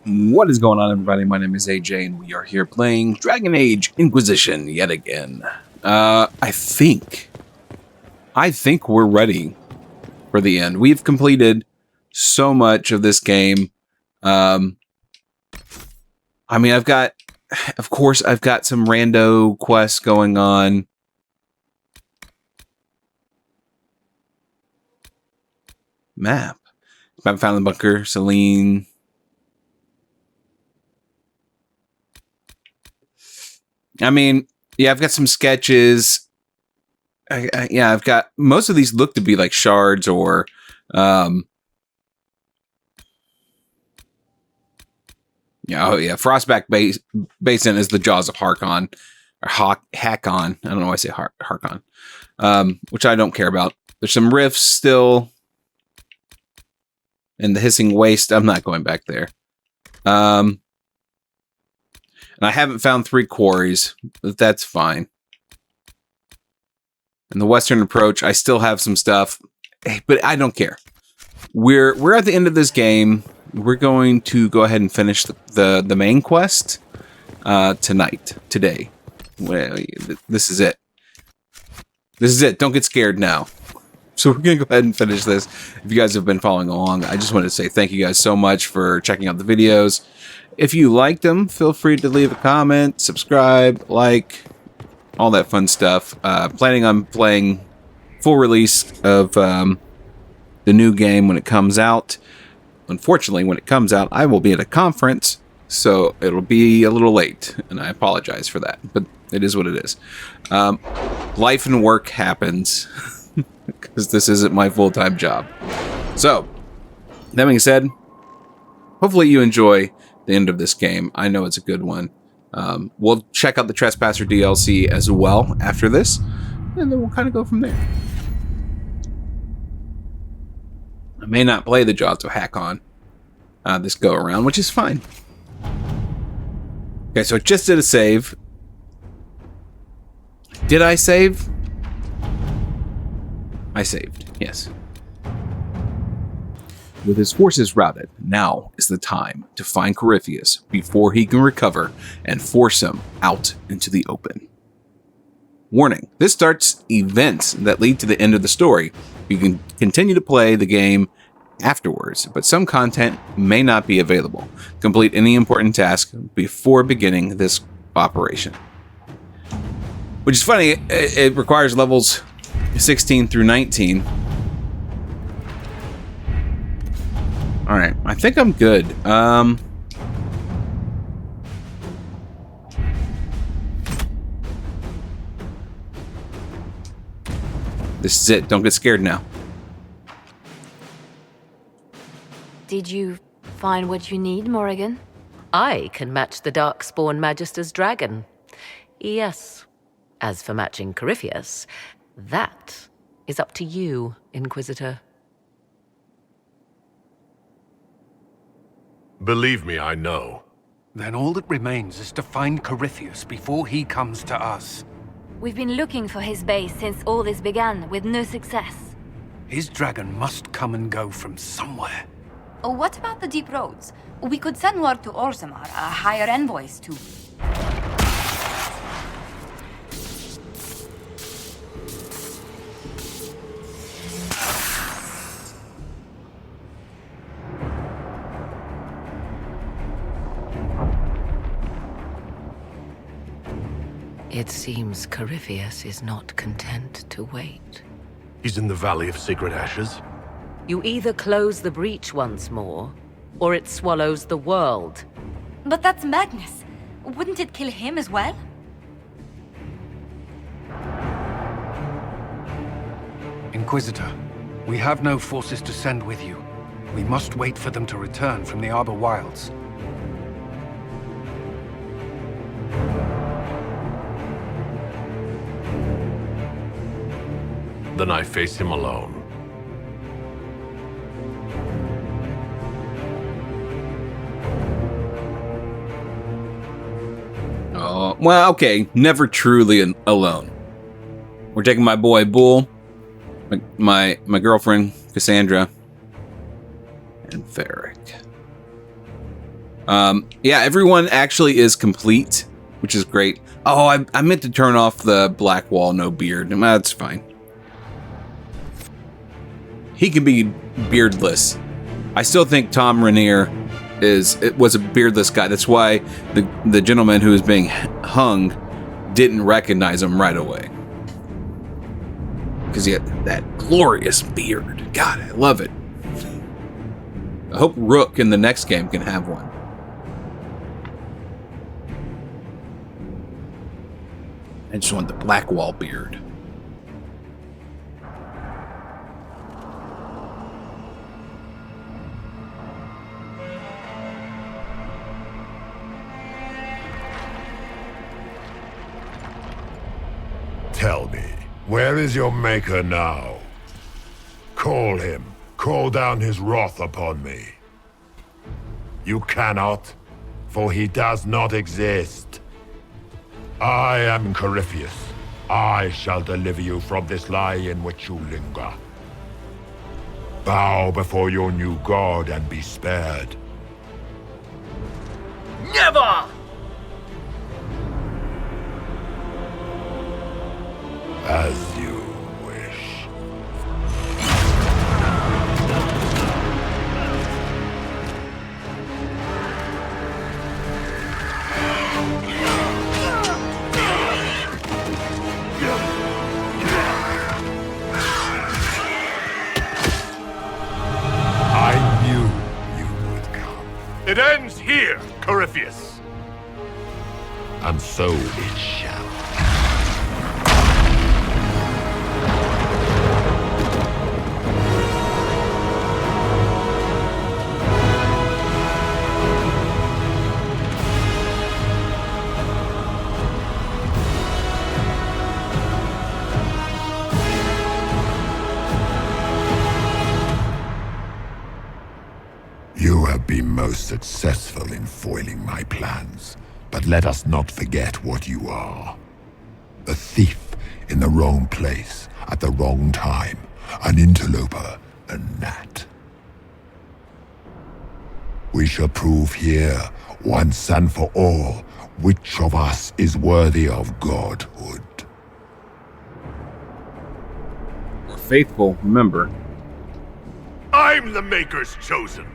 What is going on, everybody? My name is AJ, and we are here playing Dragon Age Inquisition yet again. I think we're ready for the end. We've completed so much of this game. I mean, I've got some rando quests going on. Map. I found the bunker, Celine. I mean, yeah, I've got some sketches. I've got most of these look to be like shards or, Frostback Basin is the Jaws of Harkon or Hakon. I don't know why I say Harkon, which I don't care about. There's some rifts still, and the Hissing Waste. I'm not going back there. And I haven't found 3 quarries, but that's fine. And the Western Approach, I still have some stuff, but I don't care. We're at the end of this game. We're going to go ahead and finish the main quest today. Well, this is it. This is it. Don't get scared now. So we're going to go ahead and finish this. If you guys have been following along, I just wanted to say thank you guys so much for checking out the videos. If you liked them, feel free to leave a comment, subscribe, like, all that fun stuff. Planning on playing full release of the new game when it comes out. Unfortunately, when it comes out, I will be at a conference, so it'll be a little late, and I apologize for that, but it is what it is. Life and work happens, because this isn't my full-time job. So, that being said, hopefully you enjoy the end of this game. I know it's a good one. We'll check out the Trespasser DLC as well after this, and then we'll kind of go from there. I may not play the Jaws of Hakon this go around, which is fine. Okay, so I just did a save. Did I save? I saved, yes. With his forces routed, now is the time to find Corypheus before he can recover and force him out into the open. Warning, this starts events that lead to the end of the story. You can continue to play the game afterwards, but some content may not be available. Complete any important task before beginning this operation. Which is funny, it requires levels 16 through 19. Alright, I think I'm good. This is it. Don't get scared now. Did you find what you need, Morrigan? I can match the Darkspawn Magister's dragon. Yes. As for matching Corypheus, that is up to you, Inquisitor. Believe me, I know. Then all that remains is to find Corypheus before he comes to us. We've been looking for his base since all this began, with no success. His dragon must come and go from somewhere. What about the deep roads? We could send word to Orzammar, hire envoys to... It seems Corypheus is not content to wait. He's in the Valley of Sacred Ashes. You either close the breach once more, or it swallows the world. But that's Magnus. Wouldn't it kill him as well? Inquisitor, we have no forces to send with you. We must wait for them to return from the Arbor Wilds. Then I face him alone. Oh, well, okay. Never truly alone. We're taking my boy Bull, my girlfriend Cassandra, and Varric. Yeah, everyone actually is complete, which is great. Oh, I meant to turn off the black wall, no beard. That's fine. He can be beardless. I still think Tom Rainier was a beardless guy. That's why the gentleman who was being hung didn't recognize him right away. Because he had that glorious beard. God, I love it. I hope Rook in the next game can have one. I just want the black wall beard. Tell me, where is your maker now? Call him. Call down his wrath upon me. You cannot, for he does not exist. I am Corypheus. I shall deliver you from this lie in which you linger. Bow before your new god and be spared. Never! As you wish. I knew you would come. It ends here, Corypheus. And so it shall. You have been most successful in foiling my plans, but let us not forget what you are. A thief in the wrong place at the wrong time, an interloper, a gnat. We shall prove here, once and for all, which of us is worthy of godhood. We're faithful, remember. I'm the Maker's chosen.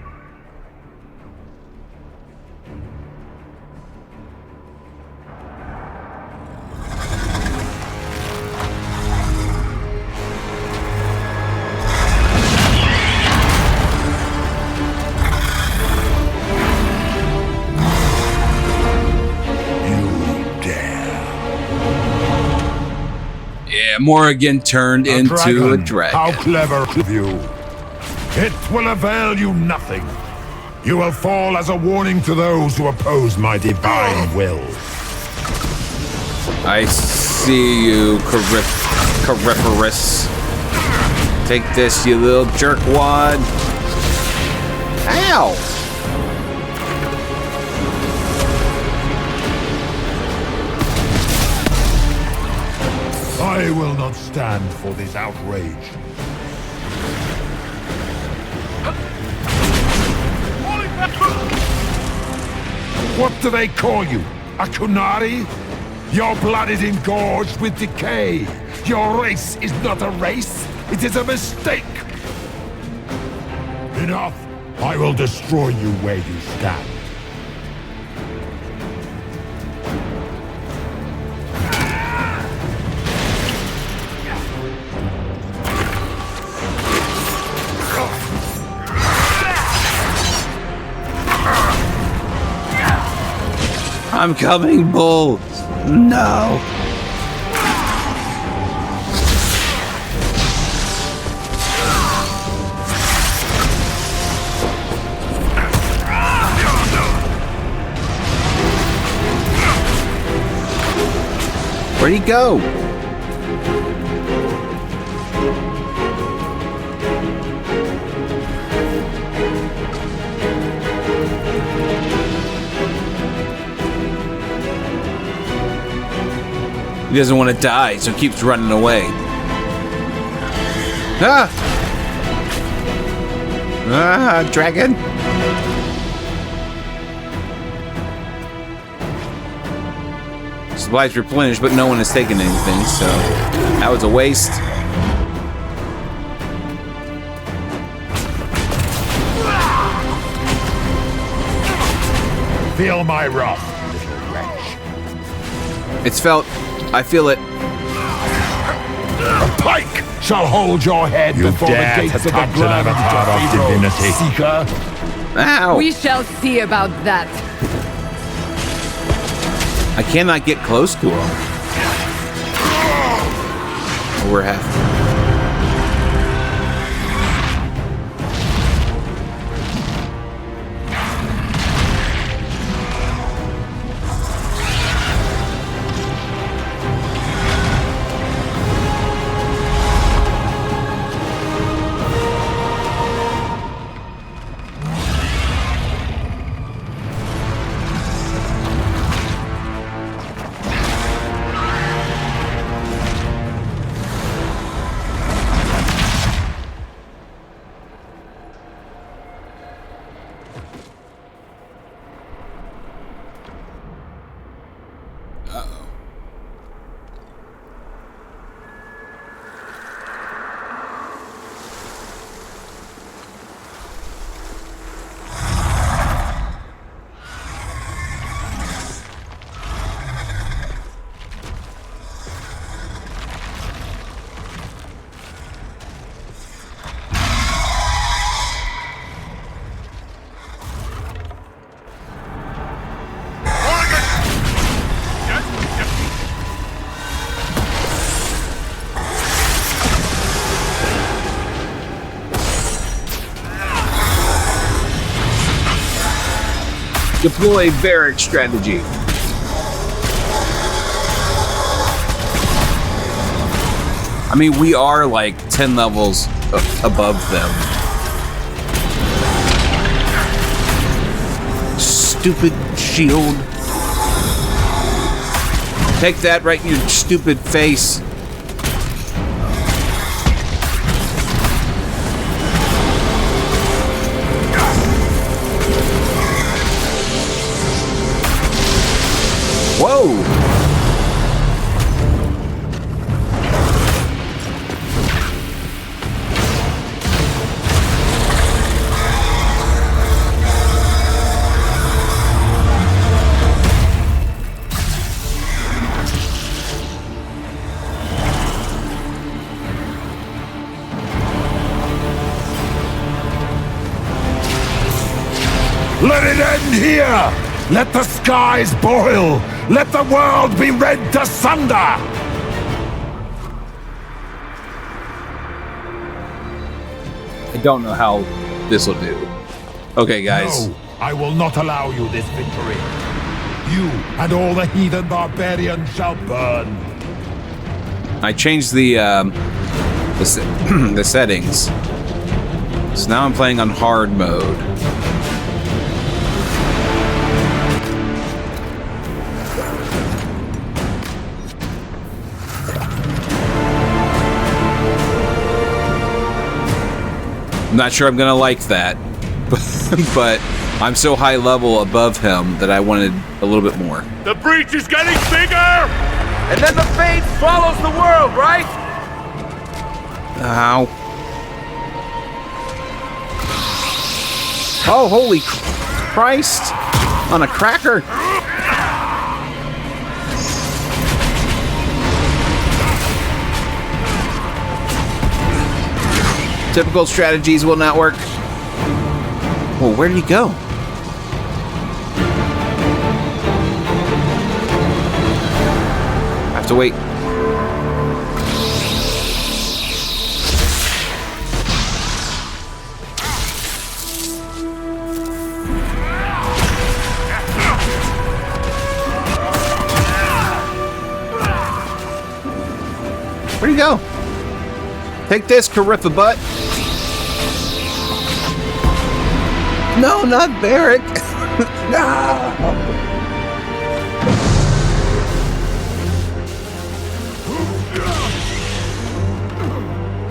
Yeah, Morrigan turned into a dragon. How clever of you. It will avail you nothing. You will fall as a warning to those who oppose my divine will. I see you, Corypheus. Take this, you little jerkwad. Ow! I will not stand for this outrage. What do they call you? A Kunari? Your blood is engorged with decay. Your race is not a race. It is a mistake. Enough. I will destroy you where you stand. I'm coming, Bull. No. Where'd he go? He doesn't want to die, so he keeps running away. Ah! Ah, dragon! Supplies replenished, but no one has taken anything, so that was a waste. Feel my wrath, little wretch. It's felt. I feel it. A pike shall hold your head before the gates of the grand divinity. Seeker. Ow! We shall see about that. I cannot get close to him. We're half. Deploy Varric strategy. I mean, we are like 10 levels above them. Stupid shield. Take that right in your stupid face. Whoa! Let it end here! Let the skies boil! Let the world be rent asunder! I don't know how this will do. Okay, guys. No, I will not allow you this victory. You and all the heathen barbarians shall burn. I changed the the settings. So now I'm playing on hard mode. I'm not sure I'm gonna like that, but I'm so high level above him that I wanted a little bit more. The breach is getting bigger! And then the fate swallows the world, right? Ow. Oh, holy Christ! On a cracker! Typical strategies will not work. Well, where did he go? I have to wait. Where'd he go? Take this, Cariffa butt. No, not Varric. No.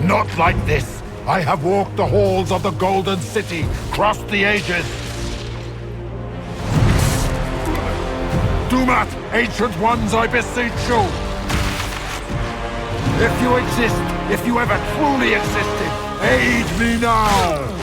Not like this. I have walked the halls of the Golden City, crossed the ages. Dumat, Ancient Ones, I beseech you! If you exist, if you ever truly existed, aid me now!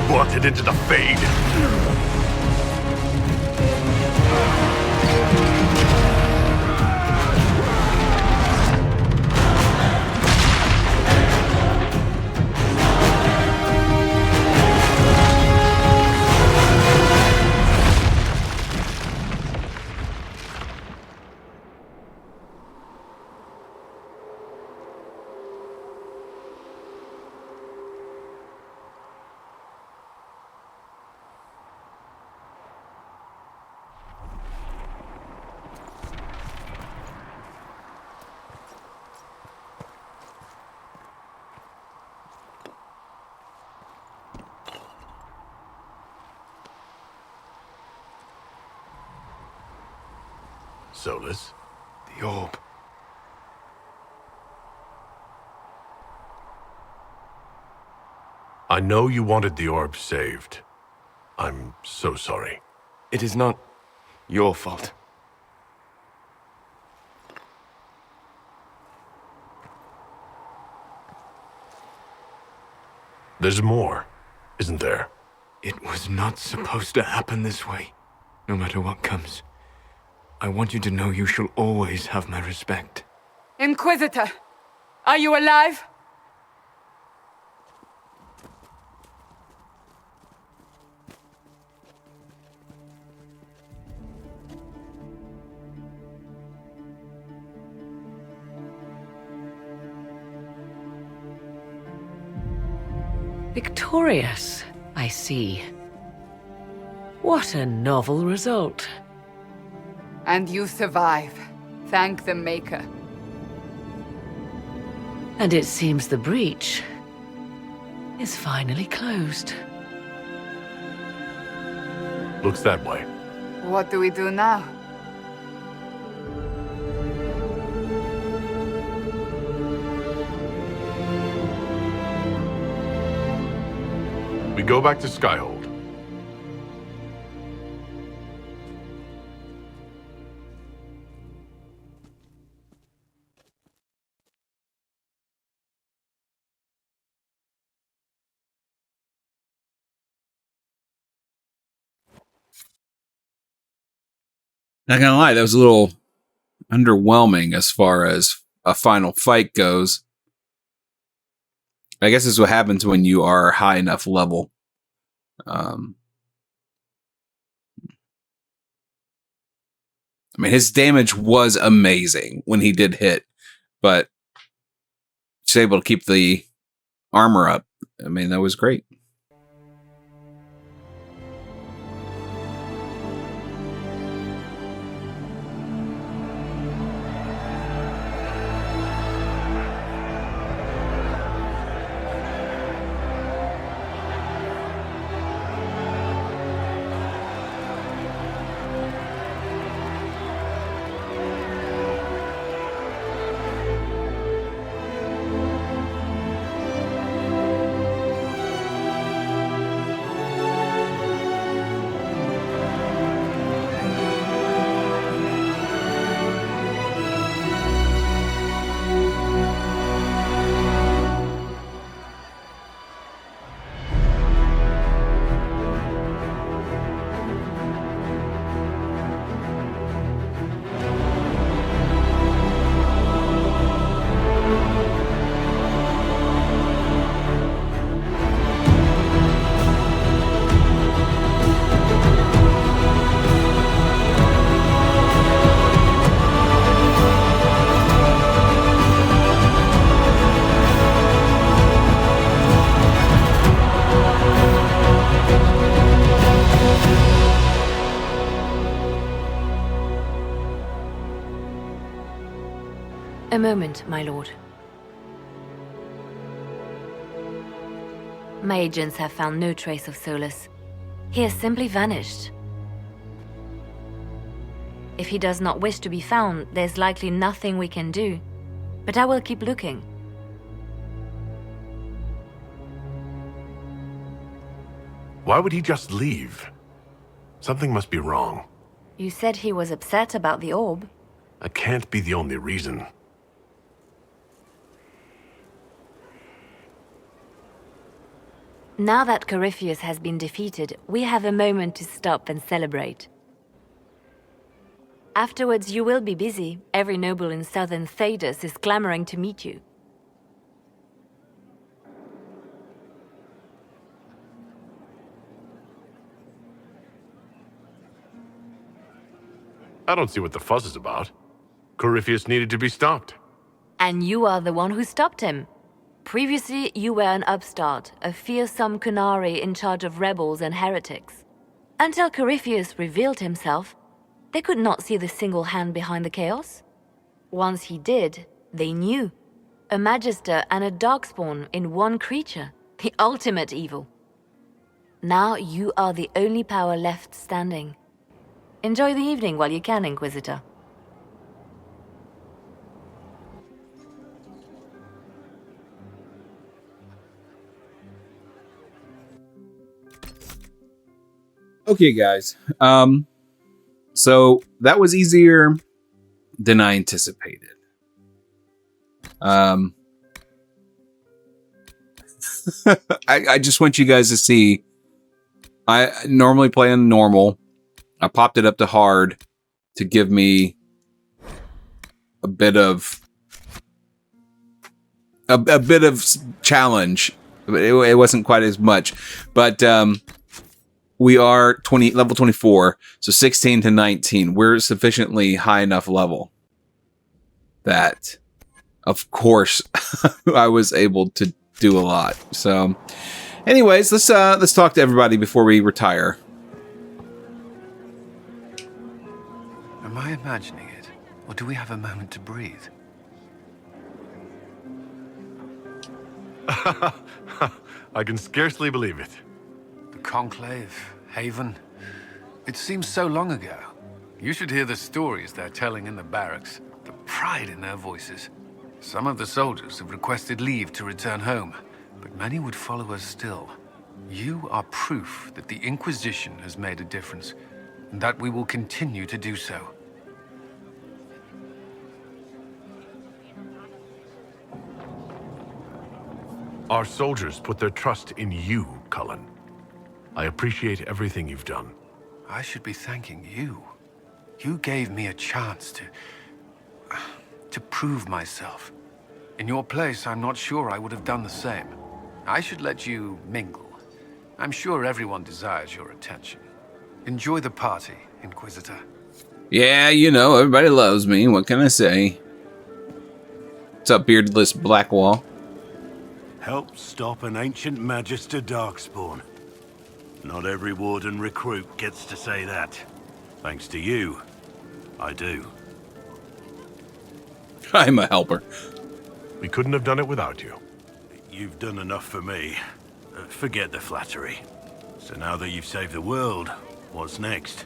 Wanted into the Fade. Solus? The orb. I know you wanted the orb saved. I'm so sorry. It is not your fault. There's more, isn't there? It was not supposed to happen this way. No matter what comes, I want you to know you shall always have my respect. Inquisitor, are you alive? Victorious, I see. What a novel result. And you survive. Thank the Maker. And it seems the breach is finally closed. Looks that way. What do we do now? We go back to Skyhold. Not gonna lie, that was a little underwhelming as far as a final fight goes. I guess this is what happens when you are high enough level. I mean, his damage was amazing when he did hit, but he's able to keep the armor up. I mean, that was great. A moment, my lord. My agents have found no trace of Solus. He has simply vanished. If he does not wish to be found, there's likely nothing we can do. But I will keep looking. Why would he just leave? Something must be wrong. You said he was upset about the orb. That can't be the only reason. Now that Corypheus has been defeated, we have a moment to stop and celebrate. Afterwards, you will be busy. Every noble in southern Thedas is clamoring to meet you. I don't see what the fuss is about. Corypheus needed to be stopped. And you are the one who stopped him. Previously, you were an upstart, a fearsome Qunari in charge of rebels and heretics. Until Corypheus revealed himself, they could not see the single hand behind the chaos. Once he did, they knew. A Magister and a Darkspawn in one creature. The ultimate evil. Now you are the only power left standing. Enjoy the evening while you can, Inquisitor. Okay, guys. So that was easier than I anticipated. I just want you guys to see. I normally play on normal. I popped it up to hard to give me a bit of challenge. It wasn't quite as much, but we are level 24, so 16 to 19. We're sufficiently high enough level that, of course, I was able to do a lot. So, anyways, let's talk to everybody before we retire. Am I imagining it, or do we have a moment to breathe? I can scarcely believe it. The Conclave, Haven. It seems so long ago. You should hear the stories they're telling in the barracks. The pride in their voices. Some of the soldiers have requested leave to return home, but many would follow us still. You are proof that the Inquisition has made a difference, and that we will continue to do so. Our soldiers put their trust in you, Cullen. I appreciate everything you've done. I should be thanking you. You gave me a chance to prove myself. In your place, I'm not sure I would have done the same. I should let you mingle. I'm sure everyone desires your attention. Enjoy the party, Inquisitor. Yeah, you know, everybody loves me. What can I say? What's up, beardless Blackwall? Help stop an ancient Magister Darkspawn. Not every Warden recruit gets to say that. Thanks to you, I do. I'm a helper. We couldn't have done it without you. You've done enough for me. Forget the flattery. So now that you've saved the world, what's next?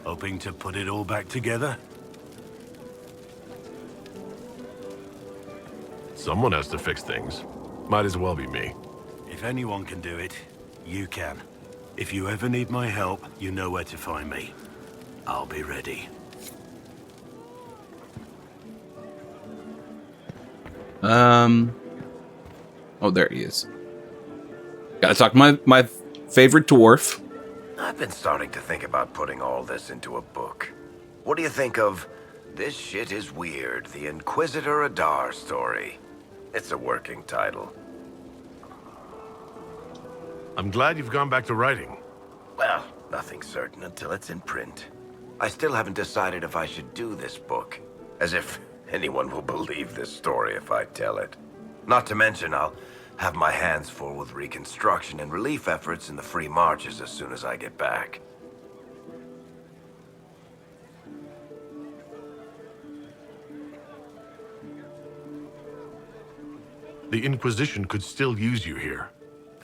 Hoping to put it all back together? Someone has to fix things. Might as well be me. If anyone can do it, you can. If you ever need my help, you know where to find me. I'll be ready. Oh, there he is. Gotta talk to my favorite dwarf. I've been starting to think about putting all this into a book. What do you think of This Shit Is Weird, the Inquisitor Adar story? It's a working title. I'm glad you've gone back to writing. Well, nothing's certain until it's in print. I still haven't decided if I should do this book. As if anyone will believe this story if I tell it. Not to mention, I'll have my hands full with reconstruction and relief efforts in the Free Marches as soon as I get back. The Inquisition could still use you here.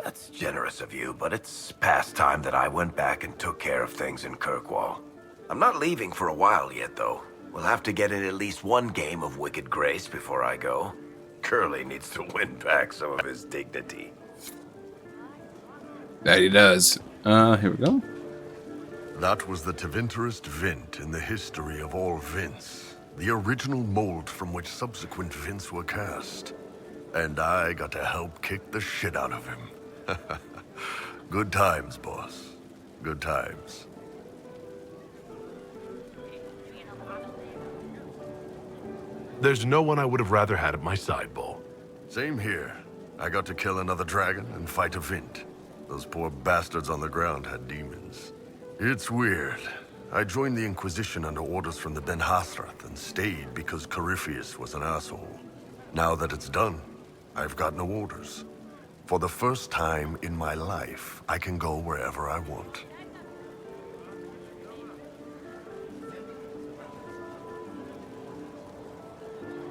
That's generous of you, but it's past time that I went back and took care of things in Kirkwall. I'm not leaving for a while yet, though. We'll have to get in at least one game of Wicked Grace before I go. Curly needs to win back some of his dignity. That he does. Here we go. That was the Tevinterest Vint in the history of all Vints. The original mold from which subsequent Vints were cast. And I got to help kick the shit out of him. Good times, boss. Good times. There's no one I would have rather had at my side, Bull. Same here. I got to kill another dragon and fight a Vint. Those poor bastards on the ground had demons. It's weird. I joined the Inquisition under orders from the Ben Hathrath and stayed because Corypheus was an asshole. Now that it's done, I've got no orders. For the first time in my life, I can go wherever I want.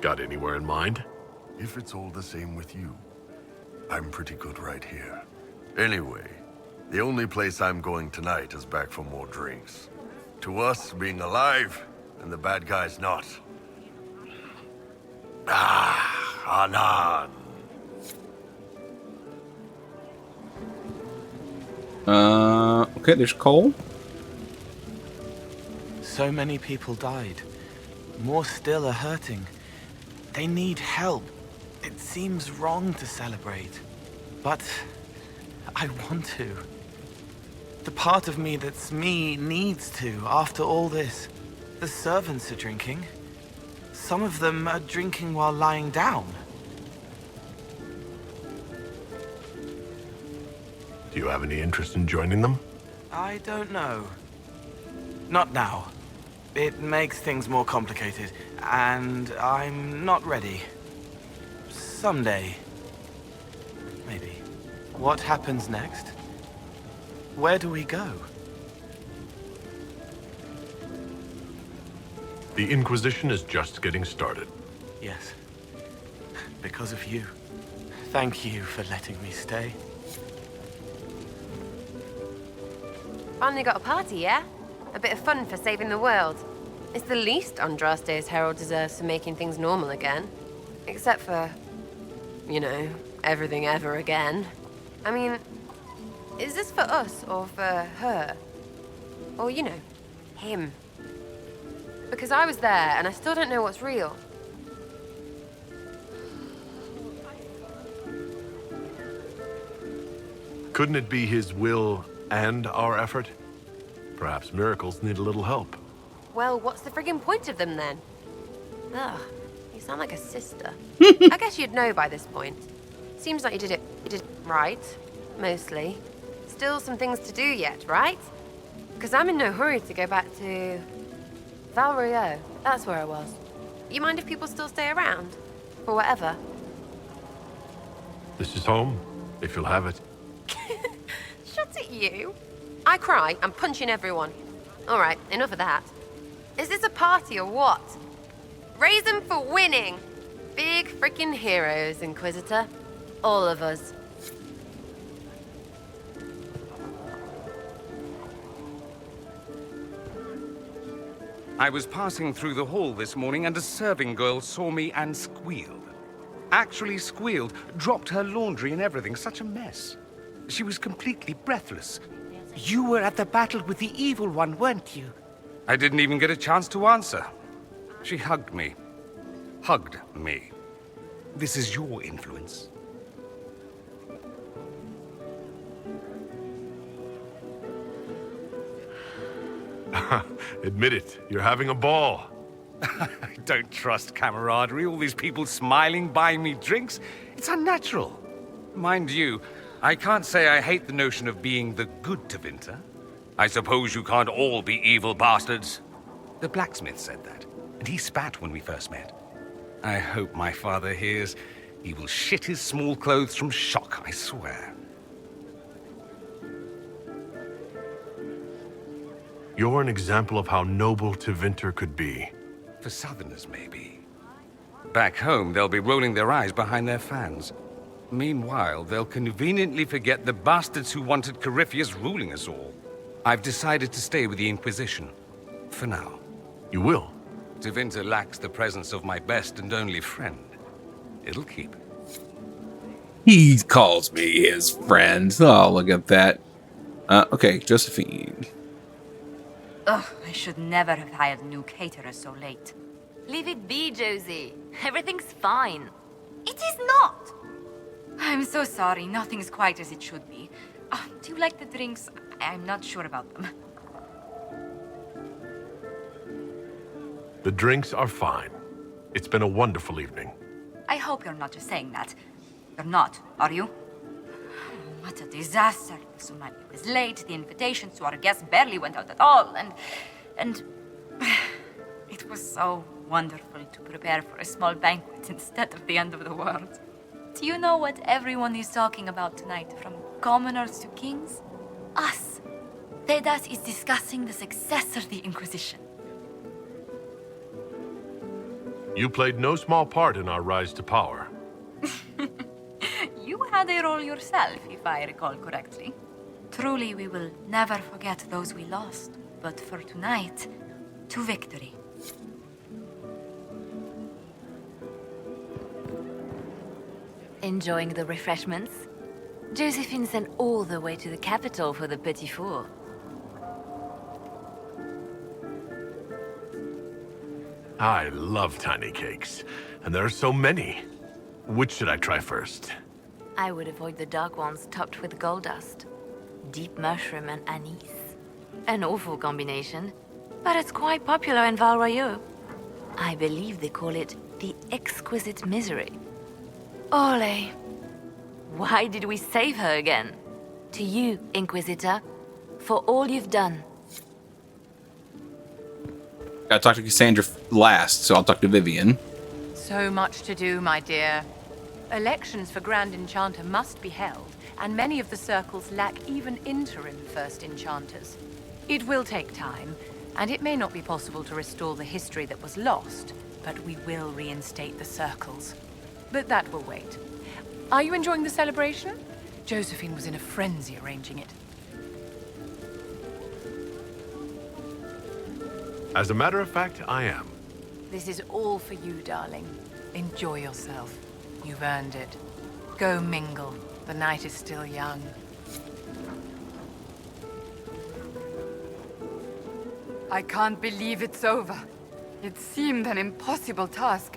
Got anywhere in mind? If it's all the same with you, I'm pretty good right here. Anyway, the only place I'm going tonight is back for more drinks. To us, being alive, and the bad guys not. Anan. Okay, there's Cole. So many people died. More still are hurting. They need help. It seems wrong to celebrate. But I want to. The part of me that's me needs to, after all this. The servants are drinking. Some of them are drinking while lying down. Do you have any interest in joining them? I don't know. Not now. It makes things more complicated, and I'm not ready. Someday. Maybe. What happens next? Where do we go? The Inquisition is just getting started. Yes. Because of you. Thank you for letting me stay. Finally got a party, yeah? A bit of fun for saving the world. It's the least Andraste's Herald deserves for making things normal again. Except for, you know, everything ever again. I mean, is this for us or for her? Or, you know, him? Because I was there and I still don't know what's real. Couldn't it be his will and our effort? Perhaps miracles need a little help. Well, what's the friggin' point of them then? Ugh, you sound like a sister. I guess you'd know by this point. Seems like you did it right, mostly. Still some things to do yet, right? Because I'm in no hurry to go back to Val Royeaux. That's where I was. You mind if people still stay around? Or whatever? This is home, if you'll have it. Shut it, you. I cry, I'm punching everyone. All right, enough of that. Is this a party or what? Raise them for winning. Big freaking heroes, Inquisitor. All of us. I was passing through the hall this morning and a serving girl saw me and squealed. Actually squealed, dropped her laundry and everything, such a mess. She was completely breathless. You were at the battle with the evil one, weren't you? I didn't even get a chance to answer. She hugged me. Hugged me. This is your influence. Admit it, you're having a ball. I don't trust camaraderie, all these people smiling, buying me drinks. It's unnatural. Mind you, I can't say I hate the notion of being the good Tevinter. I suppose you can't all be evil bastards. The blacksmith said that, and he spat when we first met. I hope my father hears. He will shit his small clothes from shock, I swear. You're an example of how noble Tevinter could be. For Southerners, maybe. Back home, they'll be rolling their eyes behind their fans. Meanwhile, they'll conveniently forget the bastards who wanted Corypheus ruling us all. I've decided to stay with the Inquisition. For now. You will? Tevinter lacks the presence of my best and only friend. It'll keep. He calls me his friend. Oh, look at that. Okay, Josephine. Ugh, I should never have hired a new caterer so late. Leave it be, Josie. Everything's fine. It is not! I'm so sorry, nothing's quite as it should be. Do you like the drinks? I'm not sure about them. The drinks are fine. It's been a wonderful evening. I hope you're not just saying that. You're not, are you? What a disaster. Tsunami was late, the invitations to our guests barely went out at all, and it was so wonderful to prepare for a small banquet instead of the end of the world. Do you know what everyone is talking about tonight, from commoners to kings? Us. Thedas is discussing the successor of the Inquisition. You played no small part in our rise to power. You had a role yourself, if I recall correctly. Truly, we will never forget those we lost. But for tonight, to victory. Enjoying the refreshments? Josephine sent all the way to the capital for the petit four. I love tiny cakes, and there are so many. Which should I try first? I would avoid the dark ones topped with gold dust. Deep mushroom and anise. An awful combination, but it's quite popular in Val Royeaux. I believe they call it the exquisite misery. Ole. Why did we save her again? To you, Inquisitor, for all you've done. Gotta talk to Cassandra last, so I'll talk to Vivian. So much to do, my dear. Elections for Grand Enchanter must be held, and many of the circles lack even interim First Enchanters. It will take time, and it may not be possible to restore the history that was lost, but we will reinstate the circles. But that will wait. Are you enjoying the celebration? Josephine was in a frenzy arranging it. As a matter of fact, I am. This is all for you, darling. Enjoy yourself. You've earned it. Go mingle. The night is still young. I can't believe it's over. It seemed an impossible task.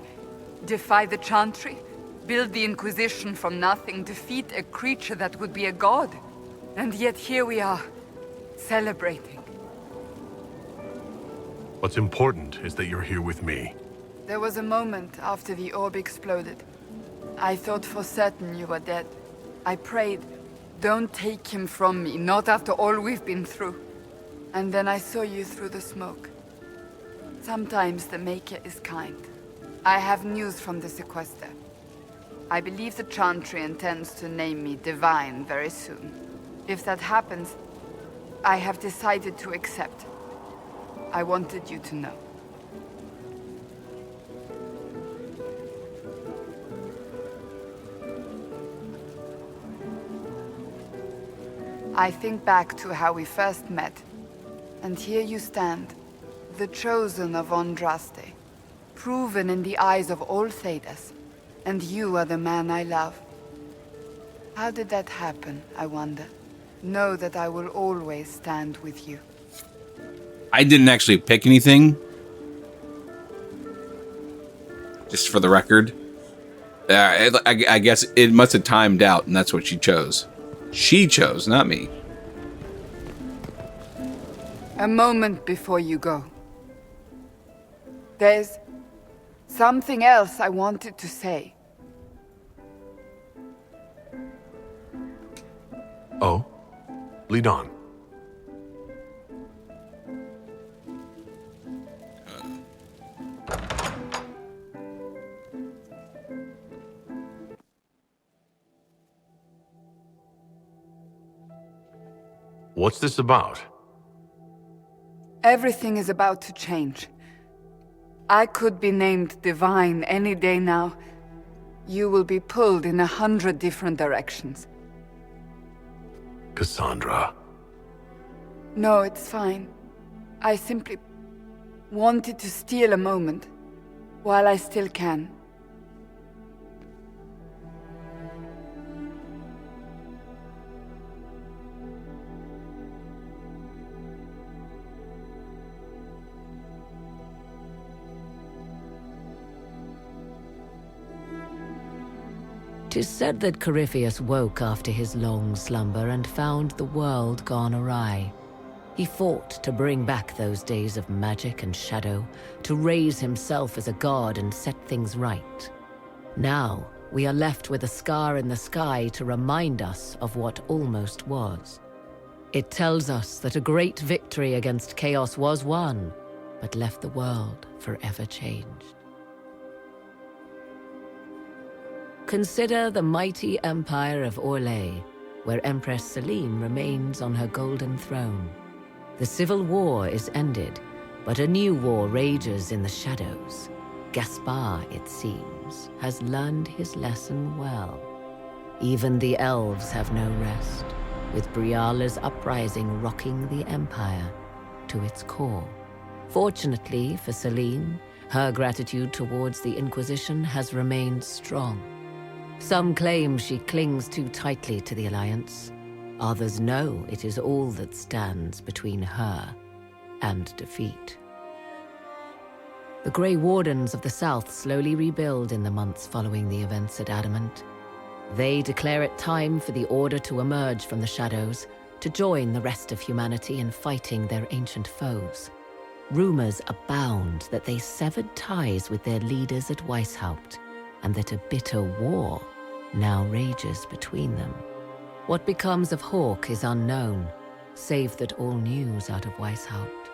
Defy the Chantry, build the Inquisition from nothing, defeat a creature that would be a god. And yet here we are, celebrating. What's important is that you're here with me. There was a moment after the orb exploded. I thought for certain you were dead. I prayed, don't take him from me, not after all we've been through. And then I saw you through the smoke. Sometimes the Maker is kind. I have news from the Sequester. I believe the Chantry intends to name me Divine very soon. If that happens, I have decided to accept. I wanted you to know. I think back to how we first met, and here you stand, the chosen of Andraste, proven in the eyes of all Thedas, and you are the man I love. How did that happen, I wonder? Know that I will always stand with you. I didn't actually pick anything. Just for the record. I guess it must have timed out, and that's what she chose. She chose, not me. A moment before you go. There's something else I wanted to say. Oh? Lead on. What's this about? Everything is about to change. I could be named Divine any day now. you will be pulled in 100 different directions. Cassandra. No, it's fine. I simply wanted to steal a moment, while I still can. Tis said that Corypheus woke after his long slumber and found the world gone awry. He fought to bring back those days of magic and shadow, to raise himself as a god and set things right. Now, we are left with a scar in the sky to remind us of what almost was. It tells us that a great victory against chaos was won, but left the world forever changed. Consider the mighty empire of Orlais, where Empress Selene remains on her golden throne. The civil war is ended, but a new war rages in the shadows. Gaspar, it seems, has learned his lesson well. Even the elves have no rest, with Briala's uprising rocking the empire to its core. Fortunately for Selene, her gratitude towards the Inquisition has remained strong. Some claim she clings too tightly to the Alliance. Others know it is all that stands between her and defeat. The Grey Wardens of the South slowly rebuild in the months following the events at Adamant. They declare it time for the Order to emerge from the shadows, to join the rest of humanity in fighting their ancient foes. Rumors abound that they severed ties with their leaders at Weishaupt, and that a bitter war now rages between them. What becomes of Hawke is unknown, save that all news out of Weishaupt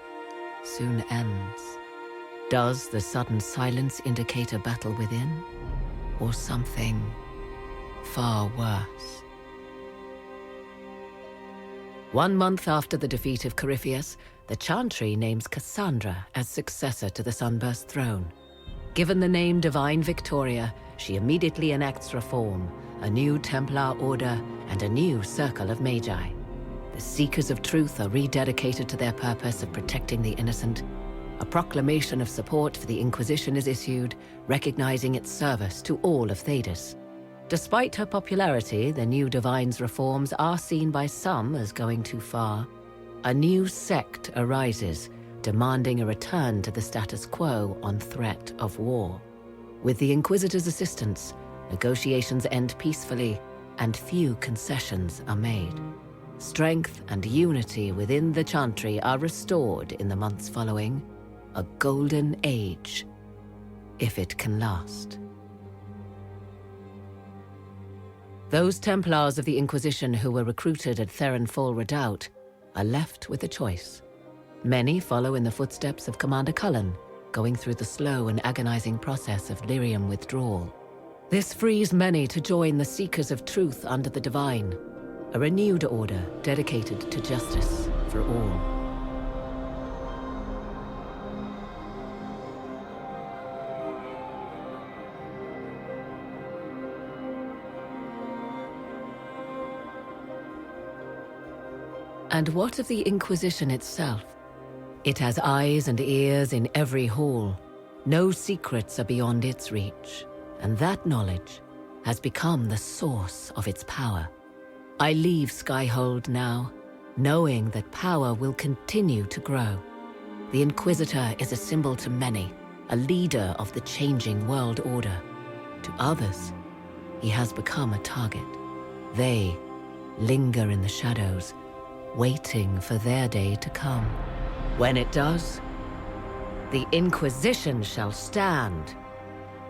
soon ends. Does the sudden silence indicate a battle within, or something far worse? 1 month after the defeat of Corypheus, the Chantry names Cassandra as successor to the Sunburst throne. Given the name Divine Victoria, she immediately enacts reform, a new Templar order, and a new circle of Magi. The Seekers of Truth are rededicated to their purpose of protecting the innocent. A proclamation of support for the Inquisition is issued, recognizing its service to all of Thedas. Despite her popularity, the new Divine's reforms are seen by some as going too far. A new sect arises, demanding a return to the status quo on threat of war. With the Inquisitor's assistance, negotiations end peacefully, and few concessions are made. Strength and unity within the Chantry are restored in the months following. A golden age, if it can last. Those Templars of the Inquisition who were recruited at Theron Fall Redoubt are left with a choice. Many follow in the footsteps of Commander Cullen, going through the slow and agonizing process of lyrium withdrawal. This frees many to join the Seekers of Truth under the Divine, a renewed order dedicated to justice for all. And what of the Inquisition itself? It has eyes and ears in every hall. No secrets are beyond its reach, and that knowledge has become the source of its power. I leave Skyhold now, knowing that power will continue to grow. The Inquisitor is a symbol to many, a leader of the changing world order. To others, he has become a target. They linger in the shadows, waiting for their day to come. When it does, the Inquisition shall stand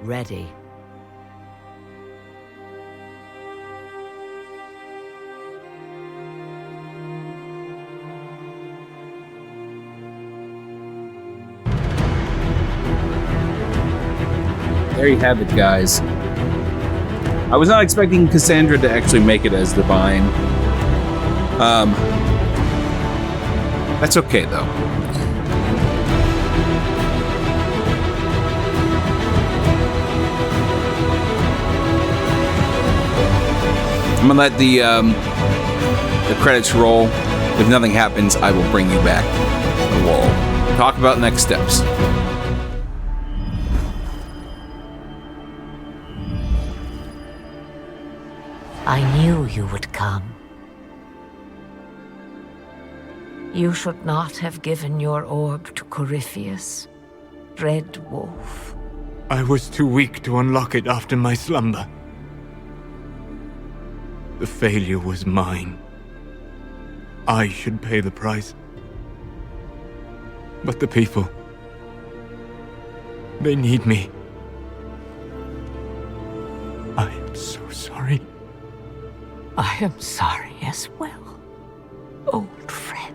ready. There you have it, guys. I was not expecting Cassandra to actually make it as Divine. That's okay, though. I'm gonna let the credits roll. If nothing happens, I will bring you back. And we'll talk about next steps. I knew you would come. You should not have given your orb to Corypheus, Red Wolf. I was too weak to unlock it after my slumber. The failure was mine. I should pay the price. But the people... they need me. I am so sorry. I am sorry as well, old friend.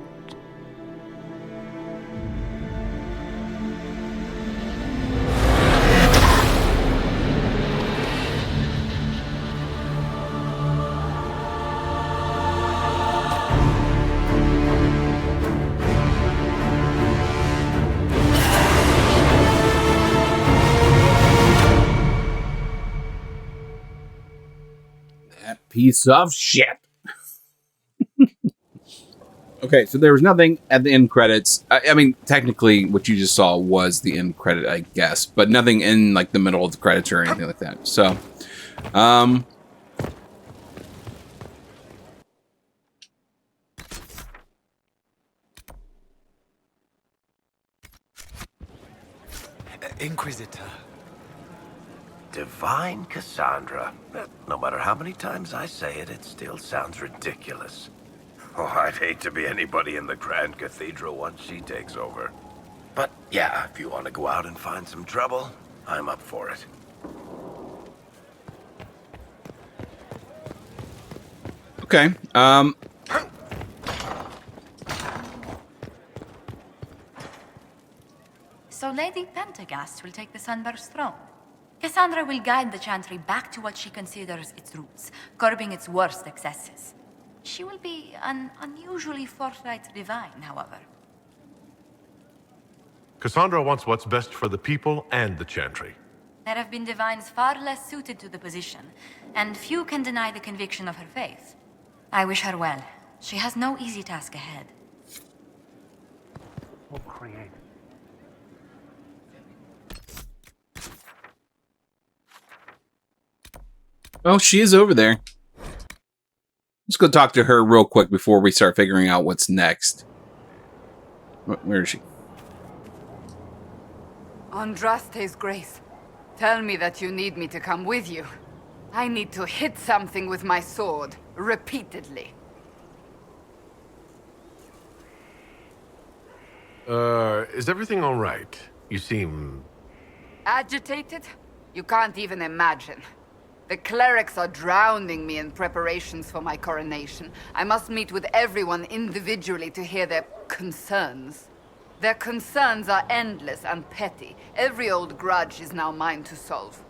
Piece of shit. Okay, so there was nothing at the end credits. I mean, technically, what you just saw was the end credit, I guess, but nothing in like the middle of the credits or anything like that. So, Inquisitor. Divine Cassandra. No matter how many times I say it, it still sounds ridiculous. Oh, I'd hate to be anybody in the Grand Cathedral once she takes over. But yeah, if you want to go out and find some trouble, I'm up for it. okay. So Lady Pentagast will take the Sunburst throne. Cassandra will guide the Chantry back to what she considers its roots, curbing its worst excesses. She will be an unusually forthright divine, however. Cassandra wants what's best for the people and the Chantry. There have been divines far less suited to the position, and few can deny the conviction of her faith. I wish her well. She has no easy task ahead. We'll create. Oh, she is over there. Let's go talk to her real quick before we start figuring out what's next. Where is she? Andraste's Grace, tell me that you need me to come with you. I need to hit something with my sword, repeatedly. Is everything all right? You seem... Agitated? You can't even imagine. The clerics are drowning me in preparations for my coronation. I must meet with everyone individually to hear their concerns. Their concerns are endless and petty. Every old grudge is now mine to solve.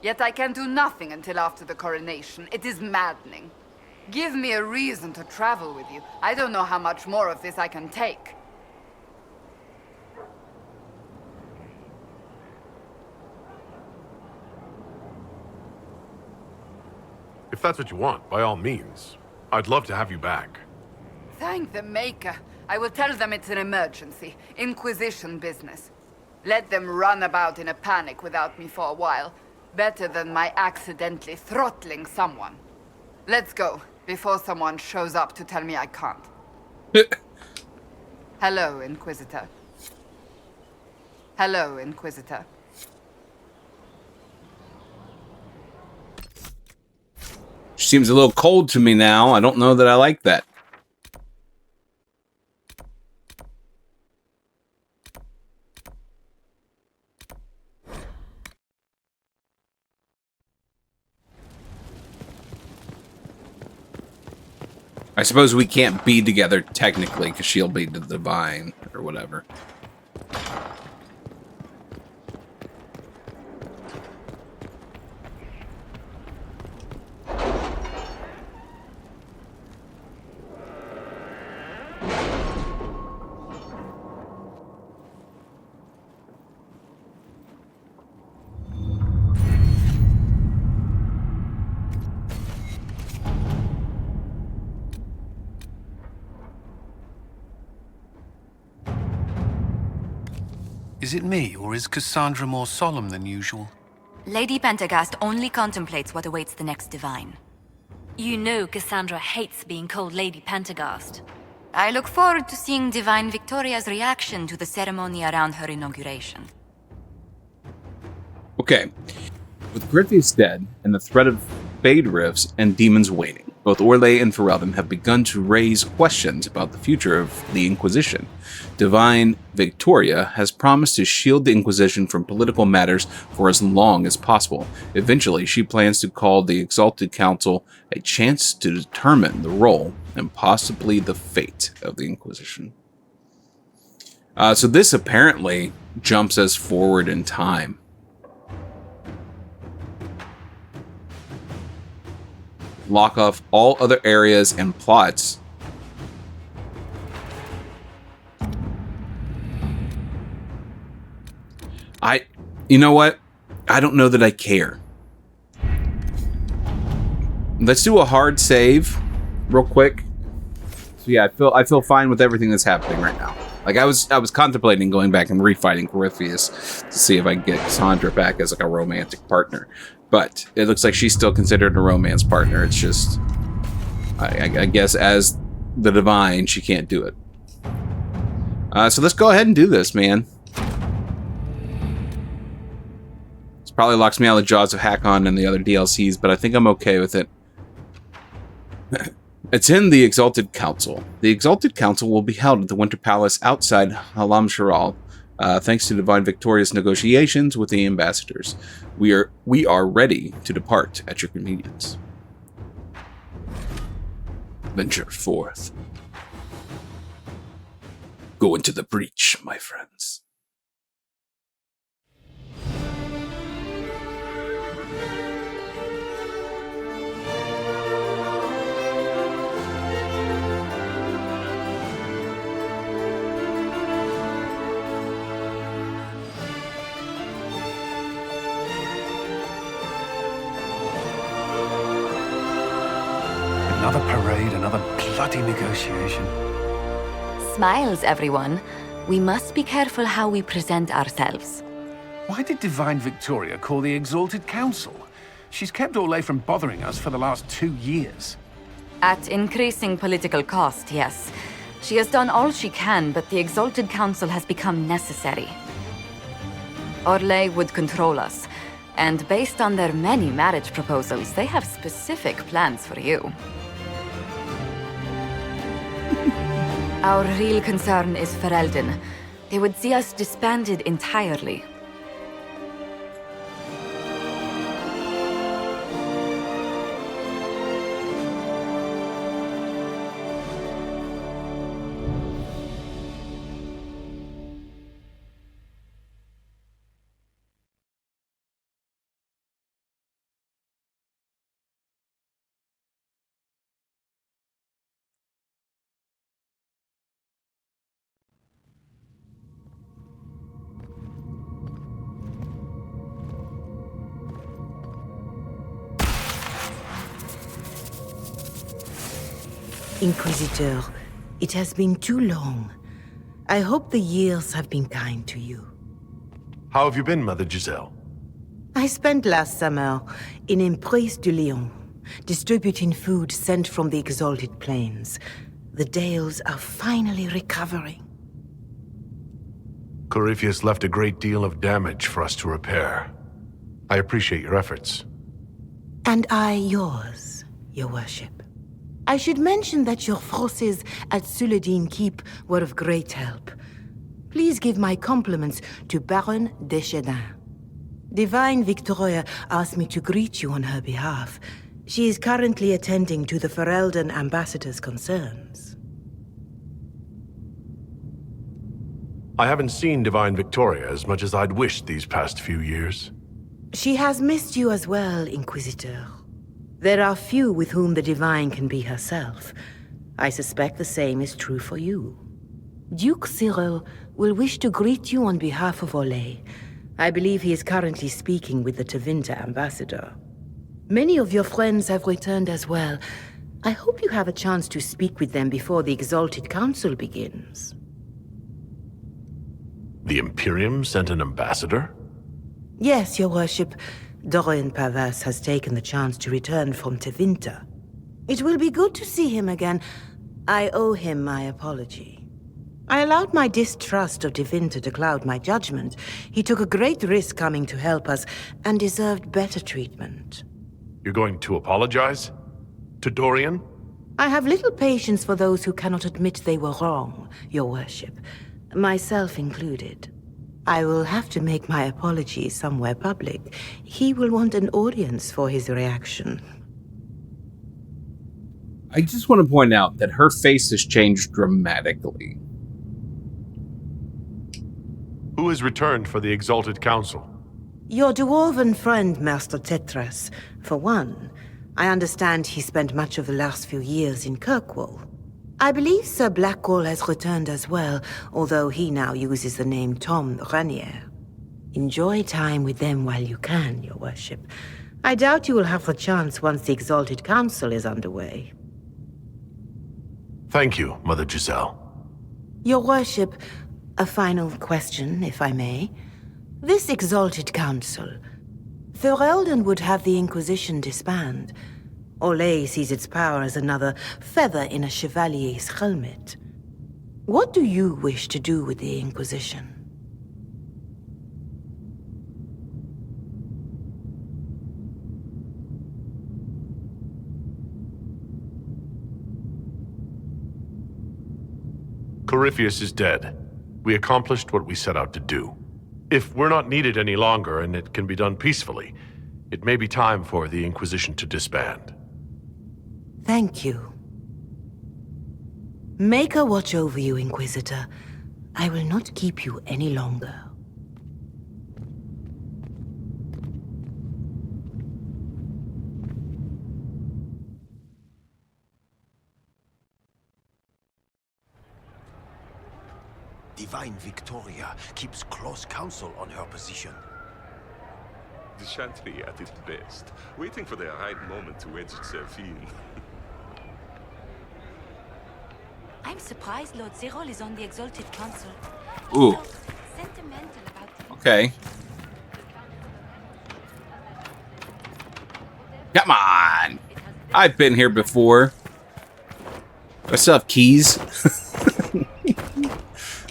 Yet I can do nothing until after the coronation. It is maddening. Give me a reason to travel with you. I don't know how much more of this I can take. If that's what you want, by all means. I'd love to have you back. Thank the Maker. I will tell them it's an emergency. Inquisition business. Let them run about in a panic without me for a while. Better than my accidentally throttling someone. Let's go, before someone shows up to tell me I can't. Hello, Inquisitor. Hello, Inquisitor. She seems a little cold to me now. I don't know that I like that. I suppose we can't be together technically because she'll be the divine or whatever. Is it me, or is Cassandra more solemn than usual? Lady Pentagast only contemplates what awaits the next divine. You know Cassandra hates being called Lady Pentagast. I look forward to seeing Divine Victoria's reaction to the ceremony around her inauguration. Okay. With Corypheus dead, and the threat of Fade Rifts and demons waiting, both Orlais and Ferelden have begun to raise questions about the future of the Inquisition. Divine Victoria has promised to shield the Inquisition from political matters for as long as possible. Eventually, she plans to call the Exalted Council a chance to determine the role and possibly the fate of the Inquisition. So this apparently jumps us forward in time. Lock off all other areas and plots. You know what? I don't know that I care. Let's do a hard save real quick. So yeah, I feel fine with everything that's happening right now. Like I was contemplating going back and refighting Corypheus to see if I can get Cassandra back as like a romantic partner. But it looks like she's still considered a romance partner. It's just, I guess as the divine, she can't do it. So let's go ahead and do this, man. This probably locks me out of the jaws of Hakon and the other DLCs, but I think I'm okay with it. It's in the Exalted Council. The Exalted Council will be held at the Winter Palace outside Halam Sharal. Thanks to Divine Victoria's negotiations with the ambassadors, we are ready to depart at your convenience. Venture forth. Go into the breach, my friends. Another parade, another bloody negotiation. Smiles, everyone. We must be careful how we present ourselves. Why did Divine Victoria call the Exalted Council? She's kept Orlais from bothering us for the last 2 years. At increasing political cost, yes. She has done all she can, but the Exalted Council has become necessary. Orlais would control us, and based on their many marriage proposals, they have specific plans for you. Our real concern is Ferelden. They would see us disbanded entirely. Inquisitor, it has been too long. I hope the years have been kind to you. How have you been, Mother Giselle? I spent last summer in Emprise de Lyon, distributing food sent from the Exalted Plains. The Dales are finally recovering. Corypheus left a great deal of damage for us to repair. I appreciate your efforts. And I yours, your worship. I should mention that your forces at Suladin Keep were of great help. Please give my compliments to Baron Deschedin. Divine Victoria asked me to greet you on her behalf. She is currently attending to the Ferelden ambassador's concerns. I haven't seen Divine Victoria as much as I'd wished these past few years. She has missed you as well, Inquisitor. There are few with whom the Divine can be herself. I suspect the same is true for you. Duke Cyril will wish to greet you on behalf of Orlais. I believe he is currently speaking with the Tevinter ambassador. Many of your friends have returned as well. I hope you have a chance to speak with them before the Exalted Council begins. The Imperium sent an ambassador? Yes, your worship. Dorian Pavas has taken the chance to return from Tevinter. It will be good to see him again. I owe him my apology. I allowed my distrust of Tevinter to cloud my judgment. He took a great risk coming to help us, and deserved better treatment. You're going to apologize? To Dorian? I have little patience for those who cannot admit they were wrong, your worship. Myself included. I will have to make my apologies somewhere public. He will want an audience for his reaction. I just want to point out that her face has changed dramatically. Who has returned for the Exalted Council? Your dwarven friend, Master Tethras. For one, I understand he spent much of the last few years in Kirkwall. I believe Sir Blackwall has returned as well, although he now uses the name Tom Ranier. Enjoy time with them while you can, your worship. I doubt you will have the chance once the Exalted Council is underway. Thank you, Mother Giselle. Your worship, a final question, if I may. This Exalted Council, Ferelden would have the Inquisition disband. Orlais sees its power as another feather in a chevalier's helmet. What do you wish to do with the Inquisition? Corypheus is dead. We accomplished what we set out to do. If we're not needed any longer and it can be done peacefully, it may be time for the Inquisition to disband. Thank you. Maker watch over you, Inquisitor. I will not keep you any longer. Divine Victoria keeps close counsel on her position. The Chantry at its best, waiting for the right moment to wedge itself in. I'm surprised Lord Zerol is on the Exalted Council. Ooh. Sentimental about him. Okay. Come on! I've been here before. I still have keys.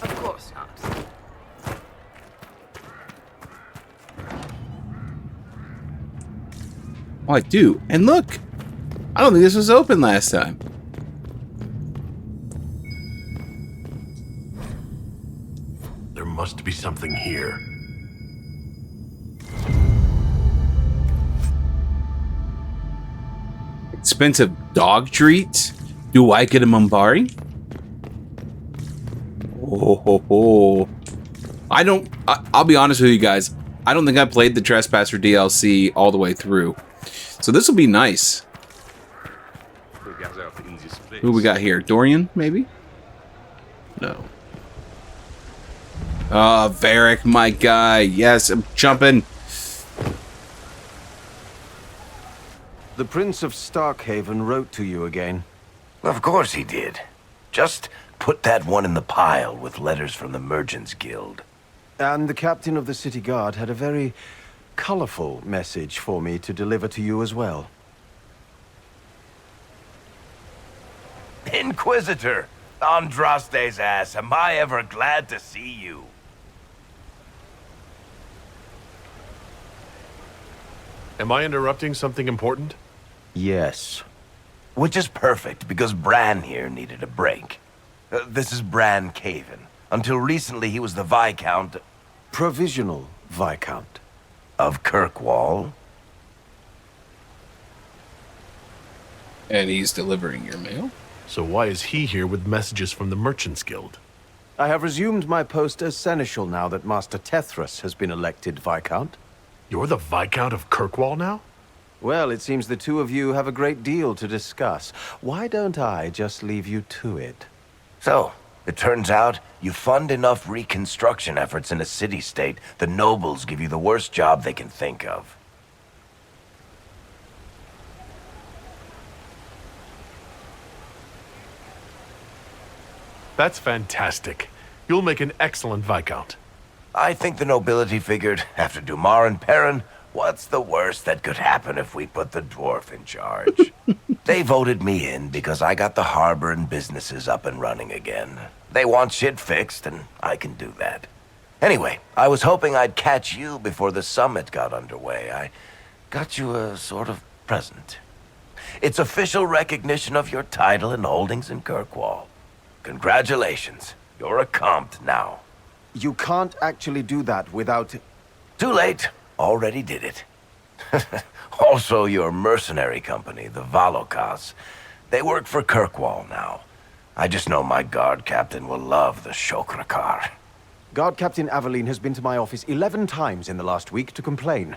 Of course not. Oh, I do. And look! I don't think this was open last time. There must be something here. Expensive dog treats? Do I get a Mumbari? Oh, ho, ho. I'll be honest with you guys. I don't think I played the Trespasser DLC all the way through. So this will be nice. Who we got here? Dorian, maybe? No. Varric, my guy. Yes, I'm jumping. The Prince of Starkhaven wrote to you again. Of course he did. Just put that one in the pile with letters from the Merchants Guild. And the captain of the city guard had a very colorful message for me to deliver to you as well. Inquisitor! Andraste's ass, am I ever glad to see you? Am I interrupting something important? Yes. Which is perfect, because Bran here needed a break. This is Bran Caven. Until recently, he was the Viscount... Provisional Viscount. Of Kirkwall. And he's delivering your mail? So why is he here with messages from the Merchants Guild? I have resumed my post as Seneschal now that Master Tethras has been elected Viscount. You're the Viscount of Kirkwall now? Well, it seems the two of you have a great deal to discuss. Why don't I just leave you to it? So, it turns out you fund enough reconstruction efforts in a city-state, the nobles give you the worst job they can think of. That's fantastic. You'll make an excellent Viscount. I think the nobility figured, after Dumar and Perrin, what's the worst that could happen if we put the dwarf in charge? They voted me in because I got the harbor and businesses up and running again. They want shit fixed, and I can do that. Anyway, I was hoping I'd catch you before the summit got underway. I got you a sort of present. It's official recognition of your title and holdings in Kirkwall. Congratulations. You're a Comte now. You can't actually do that without... Too late. Already did it. Also, your mercenary company, the Valokas. They work for Kirkwall now. I just know my guard captain will love the Shokrakar. Guard Captain Aveline has been to my office 11 times in the last week to complain.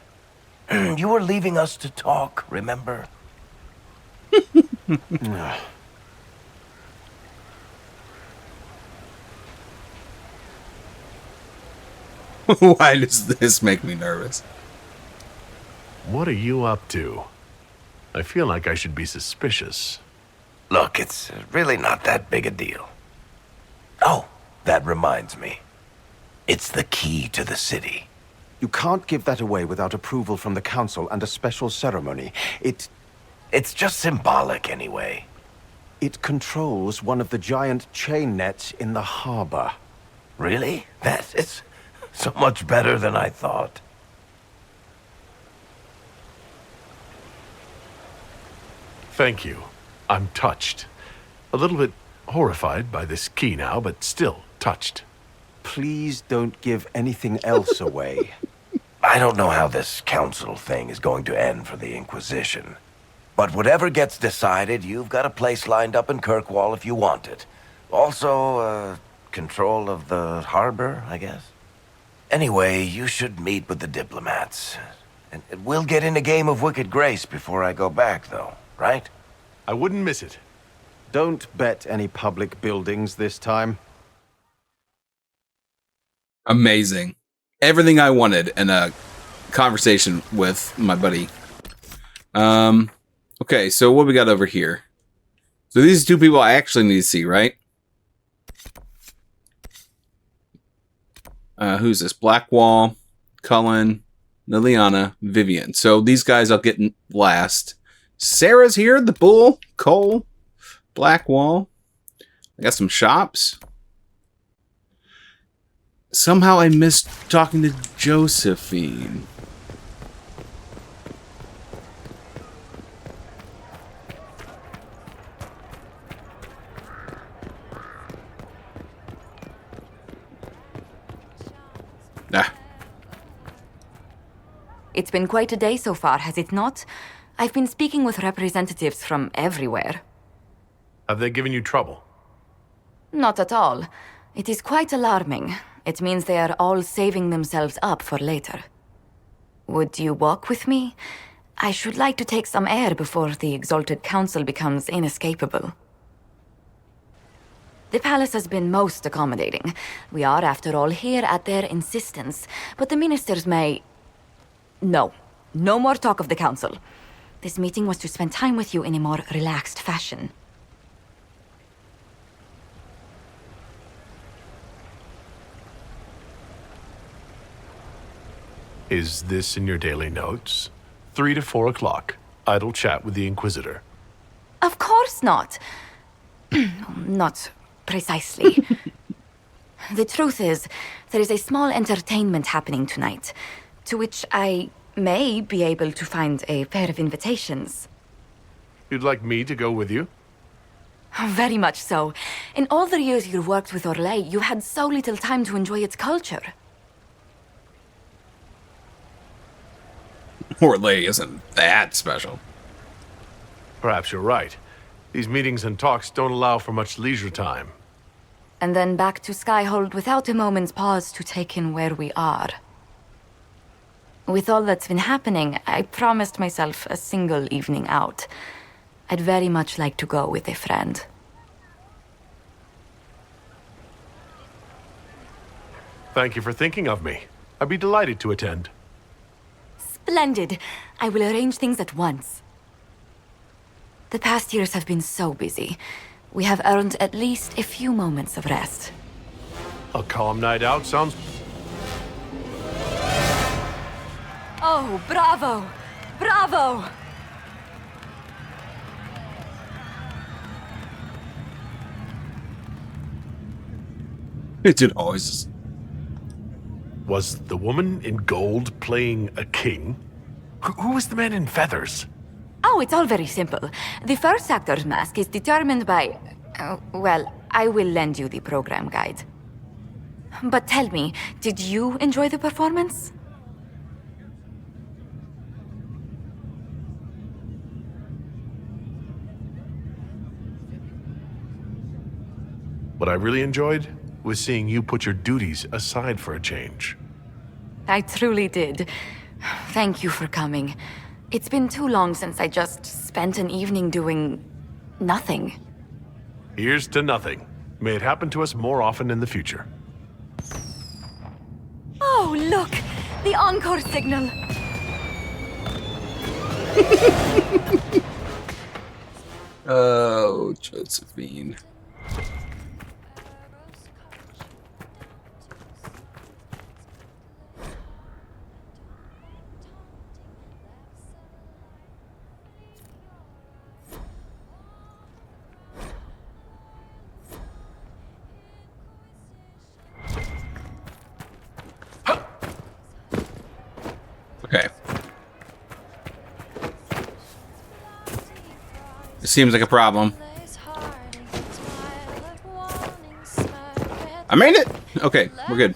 You were leaving us to talk, remember? Why does this make me nervous? What are you up to? I feel like I should be suspicious. Look, it's really not that big a deal. Oh, that reminds me. It's the key to the city. You can't give that away without approval from the council and a special ceremony. It's just symbolic anyway. It controls one of the giant chain nets in the harbor. Really? That is so much better than I thought. Thank you. I'm touched. A little bit horrified by this key now, but still touched. Please don't give anything else away. I don't know how this council thing is going to end for the Inquisition. But whatever gets decided, you've got a place lined up in Kirkwall if you want it. Also, control of the harbor, I guess. Anyway, you should meet with the diplomats. And we'll get in a game of Wicked Grace before I go back, though, right? I wouldn't miss it. Don't bet any public buildings this time. Amazing. Everything I wanted in a conversation with my buddy. Okay, so what we got over here? So these two people I actually need to see, right? Who's this? Blackwall, Cullen, Liliana, Vivian. So these guys I'll get last. Sarah's here, the bull, Cole, Blackwall. I got some shops. Somehow I missed talking to Josephine. It's been quite a day so far, has it not? I've been speaking with representatives from everywhere. Have they given you trouble? Not at all. It is quite alarming. It means they are all saving themselves up for later. Would you walk with me? I should like to take some air before the Exalted Council becomes inescapable. The palace has been most accommodating. We are, after all, here at their insistence, but the ministers may... No. No more talk of the council. This meeting was to spend time with you in a more relaxed fashion. Is this in your daily notes? 3 to 4 o'clock. Idle chat with the Inquisitor. Of course not. Not precisely. The truth is, there is a small entertainment happening tonight, to which I may be able to find a pair of invitations. You'd like me to go with you? Very much so. In all the years you worked with Orlais, you had so little time to enjoy its culture. Orlais isn't that special. Perhaps you're right. These meetings and talks don't allow for much leisure time. And then back to Skyhold without a moment's pause to take in where we are. With all that's been happening, I promised myself a single evening out. I'd very much like to go with a friend. Thank you for thinking of me. I'd be delighted to attend. Splendid! I will arrange things at once. The past years have been so busy. We have earned at least a few moments of rest. A calm night out sounds... Oh, bravo! Bravo! It did always. Was the woman in gold playing a king? Who was the man in feathers? Oh, it's all very simple. The first actor's mask is determined by... well, I will lend you the program guide. But tell me, did you enjoy the performance? What I really enjoyed was seeing you put your duties aside for a change. I truly did. Thank you for coming. It's been too long since I just spent an evening doing... nothing. Here's to nothing. May it happen to us more often in the future. Oh, look! The encore signal! Oh, Josephine. Okay. It seems like a problem. I made it! Okay, we're good.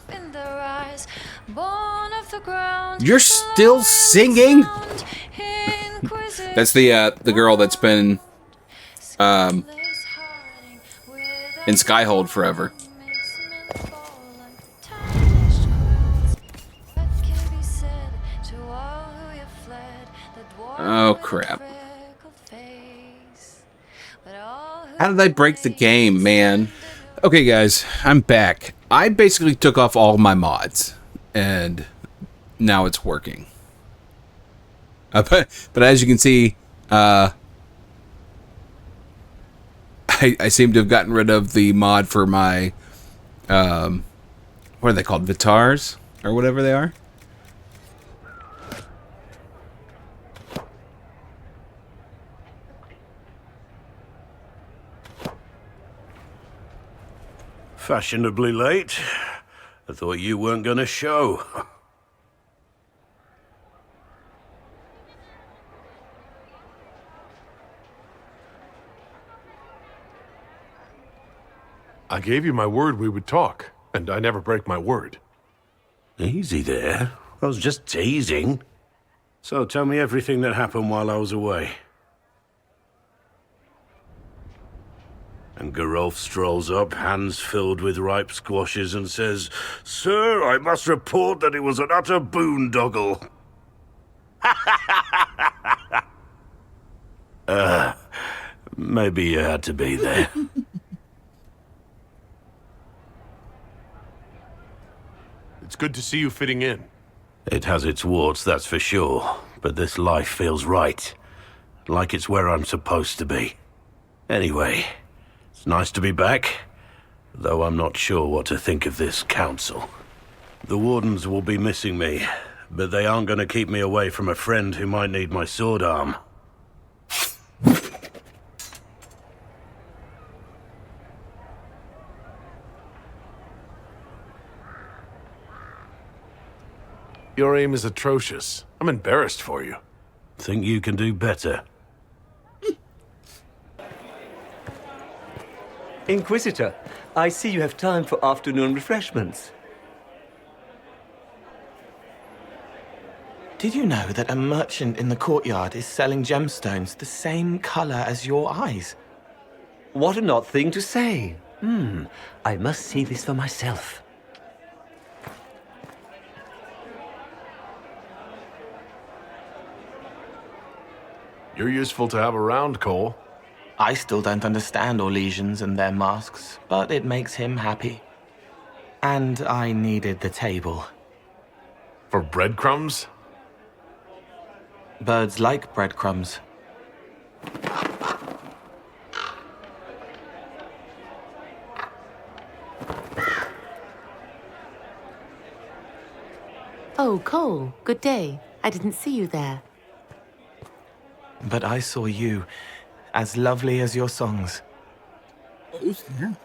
You're still singing? That's the girl that's been in Skyhold forever. Oh crap. How did I break the game, man? Okay guys, I'm back. I basically took off all my mods and now it's working. But as you can see, I seem to have gotten rid of the mod for my what are they called? Vitars? Or whatever they are? Fashionably late. I thought you weren't gonna show. I gave you my word we would talk, and I never break my word. Easy there. I was just teasing. So tell me everything that happened while I was away. And Geralf strolls up, hands filled with ripe squashes, and says, "Sir, I must report that it was an utter boondoggle." Maybe you had to be there. It's good to see you fitting in. It has its warts, that's for sure. But this life feels right. Like it's where I'm supposed to be. Anyway, it's nice to be back. Though I'm not sure what to think of this council. The Wardens will be missing me, but they aren't going to keep me away from a friend who might need my sword arm. Your aim is atrocious. I'm embarrassed for you. Think you can do better? Inquisitor, I see you have time for afternoon refreshments. Did you know that a merchant in the courtyard is selling gemstones the same color as your eyes? What an odd thing to say. I must see this for myself. You're useful to have around, Cole. I still don't understand Orlesians and their masks, but it makes him happy. And I needed the table. For breadcrumbs? Birds like breadcrumbs. Oh, Cole, good day. I didn't see you there. But I saw you, as lovely as your songs. Who's there?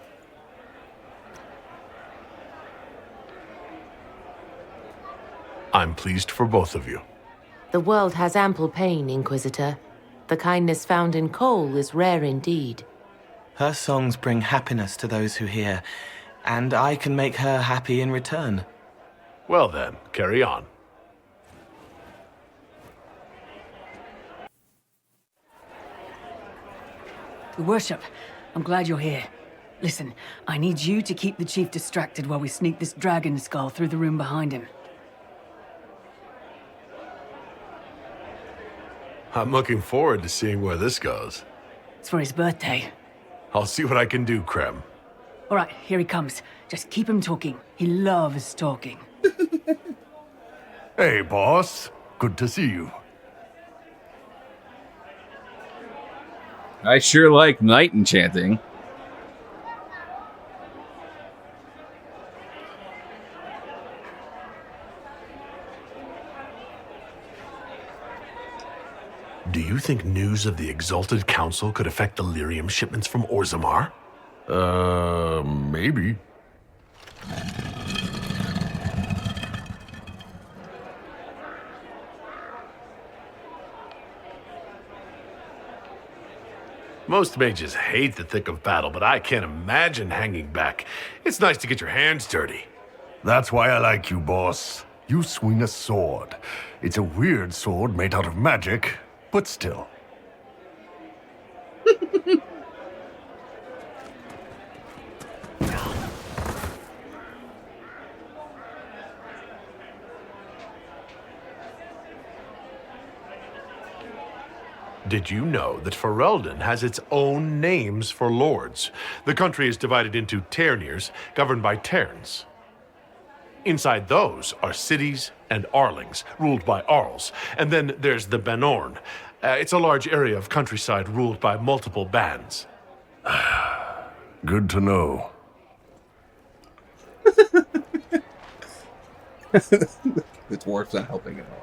I'm pleased for both of you. The world has ample pain, Inquisitor. The kindness found in Cole is rare indeed. Her songs bring happiness to those who hear, and I can make her happy in return. Well then, carry on. Your Worship, I'm glad you're here. Listen, I need you to keep the Chief distracted while we sneak this dragon skull through the room behind him. I'm looking forward to seeing where this goes. It's for his birthday. I'll see what I can do, Krem. All right, here he comes. Just keep him talking. He loves talking. Hey, boss. Good to see you. I sure like night enchanting. Do you think news of the Exalted Council could affect the lyrium shipments from Orzammar? Maybe. Most mages hate the thick of battle, but I can't imagine hanging back. It's nice to get your hands dirty. That's why I like you, boss. You swing a sword. It's a weird sword made out of magic, but still. Did you know that Ferelden has its own names for lords? The country is divided into Ternirs, governed by Terns. Inside those are cities and Arlings, ruled by Arls. And then there's the Banorn. It's a large area of countryside ruled by multiple bands. Good to know. The dwarf's not helping at all.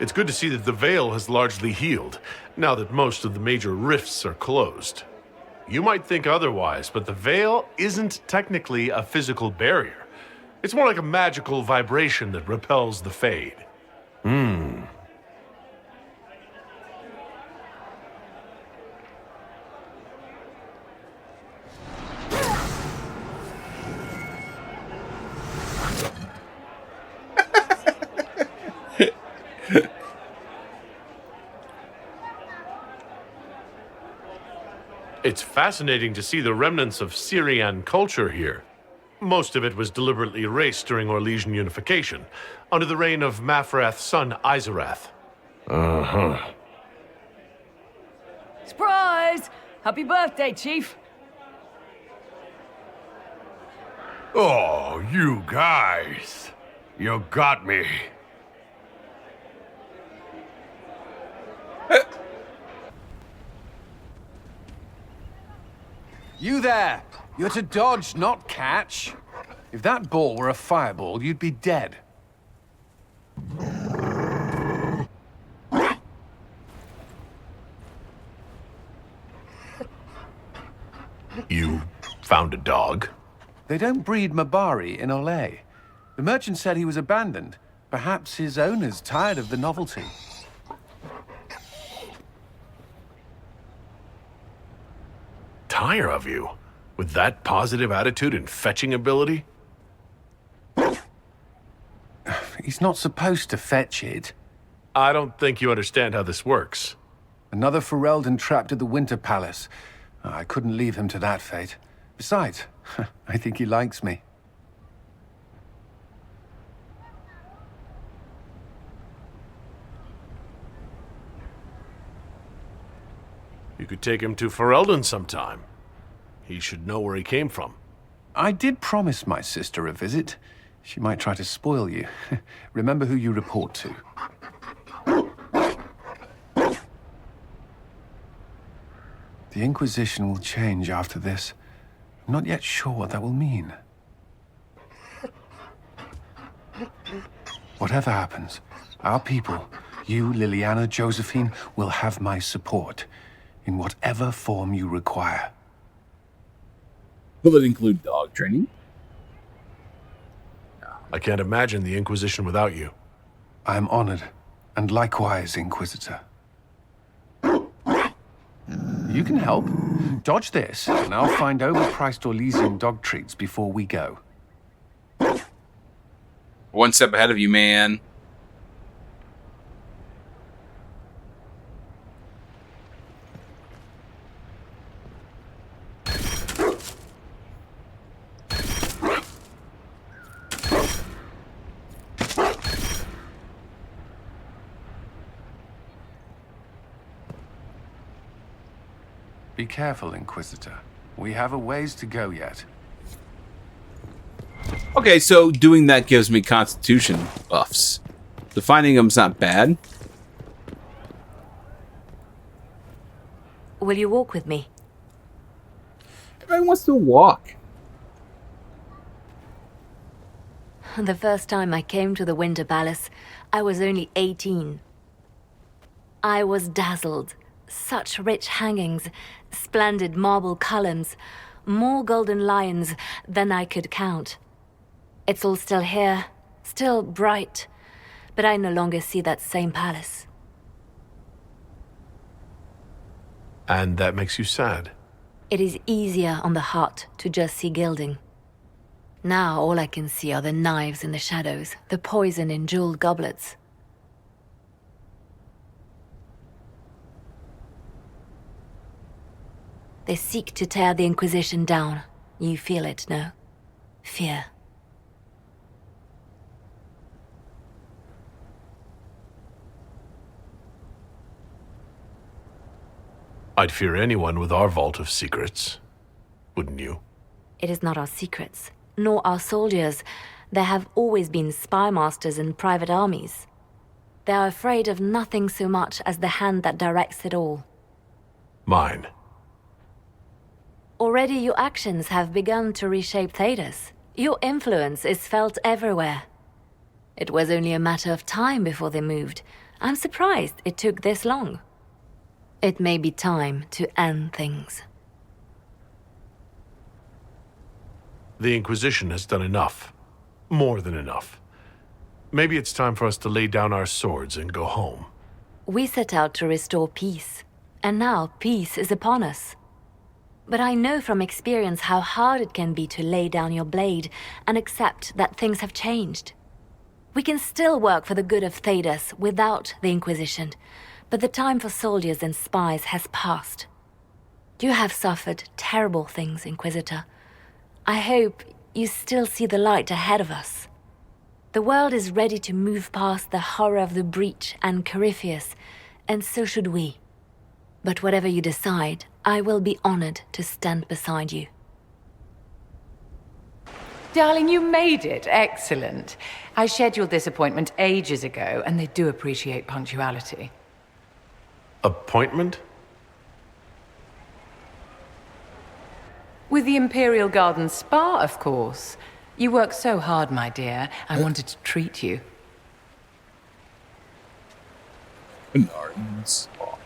It's good to see that the Veil has largely healed, now that most of the major rifts are closed. You might think otherwise, but the Veil isn't technically a physical barrier. It's more like a magical vibration that repels the Fade. It's fascinating to see the remnants of Syrian culture here. Most of it was deliberately erased during Orlesian unification, under the reign of Mafrath's son Izarath. Uh-huh. Surprise! Happy birthday, Chief! Oh, you guys. You got me. You there! You're to dodge, not catch. If that ball were a fireball, you'd be dead. You found a dog? They don't breed Mabari in Olay. The merchant said he was abandoned. Perhaps his owner's tired of the novelty. Tire of you? With that positive attitude and fetching ability? He's not supposed to fetch it. I don't think you understand how this works. Another Ferelden trapped at the Winter Palace. I couldn't leave him to that fate. Besides, I think he likes me. You could take him to Ferelden sometime. He should know where he came from. I did promise my sister a visit. She might try to spoil you. Remember who you report to. The Inquisition will change after this. I'm not yet sure what that will mean. Whatever happens, our people, you, Liliana, Josephine, will have my support in whatever form you require. Will it include dog training? I can't imagine the Inquisition without you. I am honored, and likewise, Inquisitor. You can help. Dodge this, and I'll find overpriced Orlesian dog treats before we go. One step ahead of you, man. Be careful, Inquisitor. We have a ways to go yet. Okay, so doing that gives me constitution buffs. Defining them's not bad. Will you walk with me? Everybody wants to walk. The first time I came to the Winter Palace, I was only 18. I was dazzled. Such rich hangings, splendid marble columns, more golden lions than I could count. It's all still here, still bright, but I no longer see that same palace. And that makes you sad. It is easier on the heart to just see gilding. Now all I can see are the knives in the shadows, the poison in jeweled goblets. They seek to tear the Inquisition down. You feel it, no? Fear. I'd fear anyone with our vault of secrets. Wouldn't you? It is not our secrets, nor our soldiers. There have always been spy masters and private armies. They are afraid of nothing so much as the hand that directs it all. Mine. Already your actions have begun to reshape Thedas. Your influence is felt everywhere. It was only a matter of time before they moved. I'm surprised it took this long. It may be time to end things. The Inquisition has done enough. More than enough. Maybe it's time for us to lay down our swords and go home. We set out to restore peace, and now peace is upon us. But I know from experience how hard it can be to lay down your blade and accept that things have changed. We can still work for the good of Thedas without the Inquisition, but the time for soldiers and spies has passed. You have suffered terrible things, Inquisitor. I hope you still see the light ahead of us. The world is ready to move past the horror of the Breach and Corypheus, and so should we. But whatever you decide, I will be honored to stand beside you. Darling, you made it. Excellent. I scheduled this appointment ages ago, and they do appreciate punctuality. Appointment? With the Imperial Garden Spa, of course. You work so hard, my dear. I wanted to treat you. Garden Spa.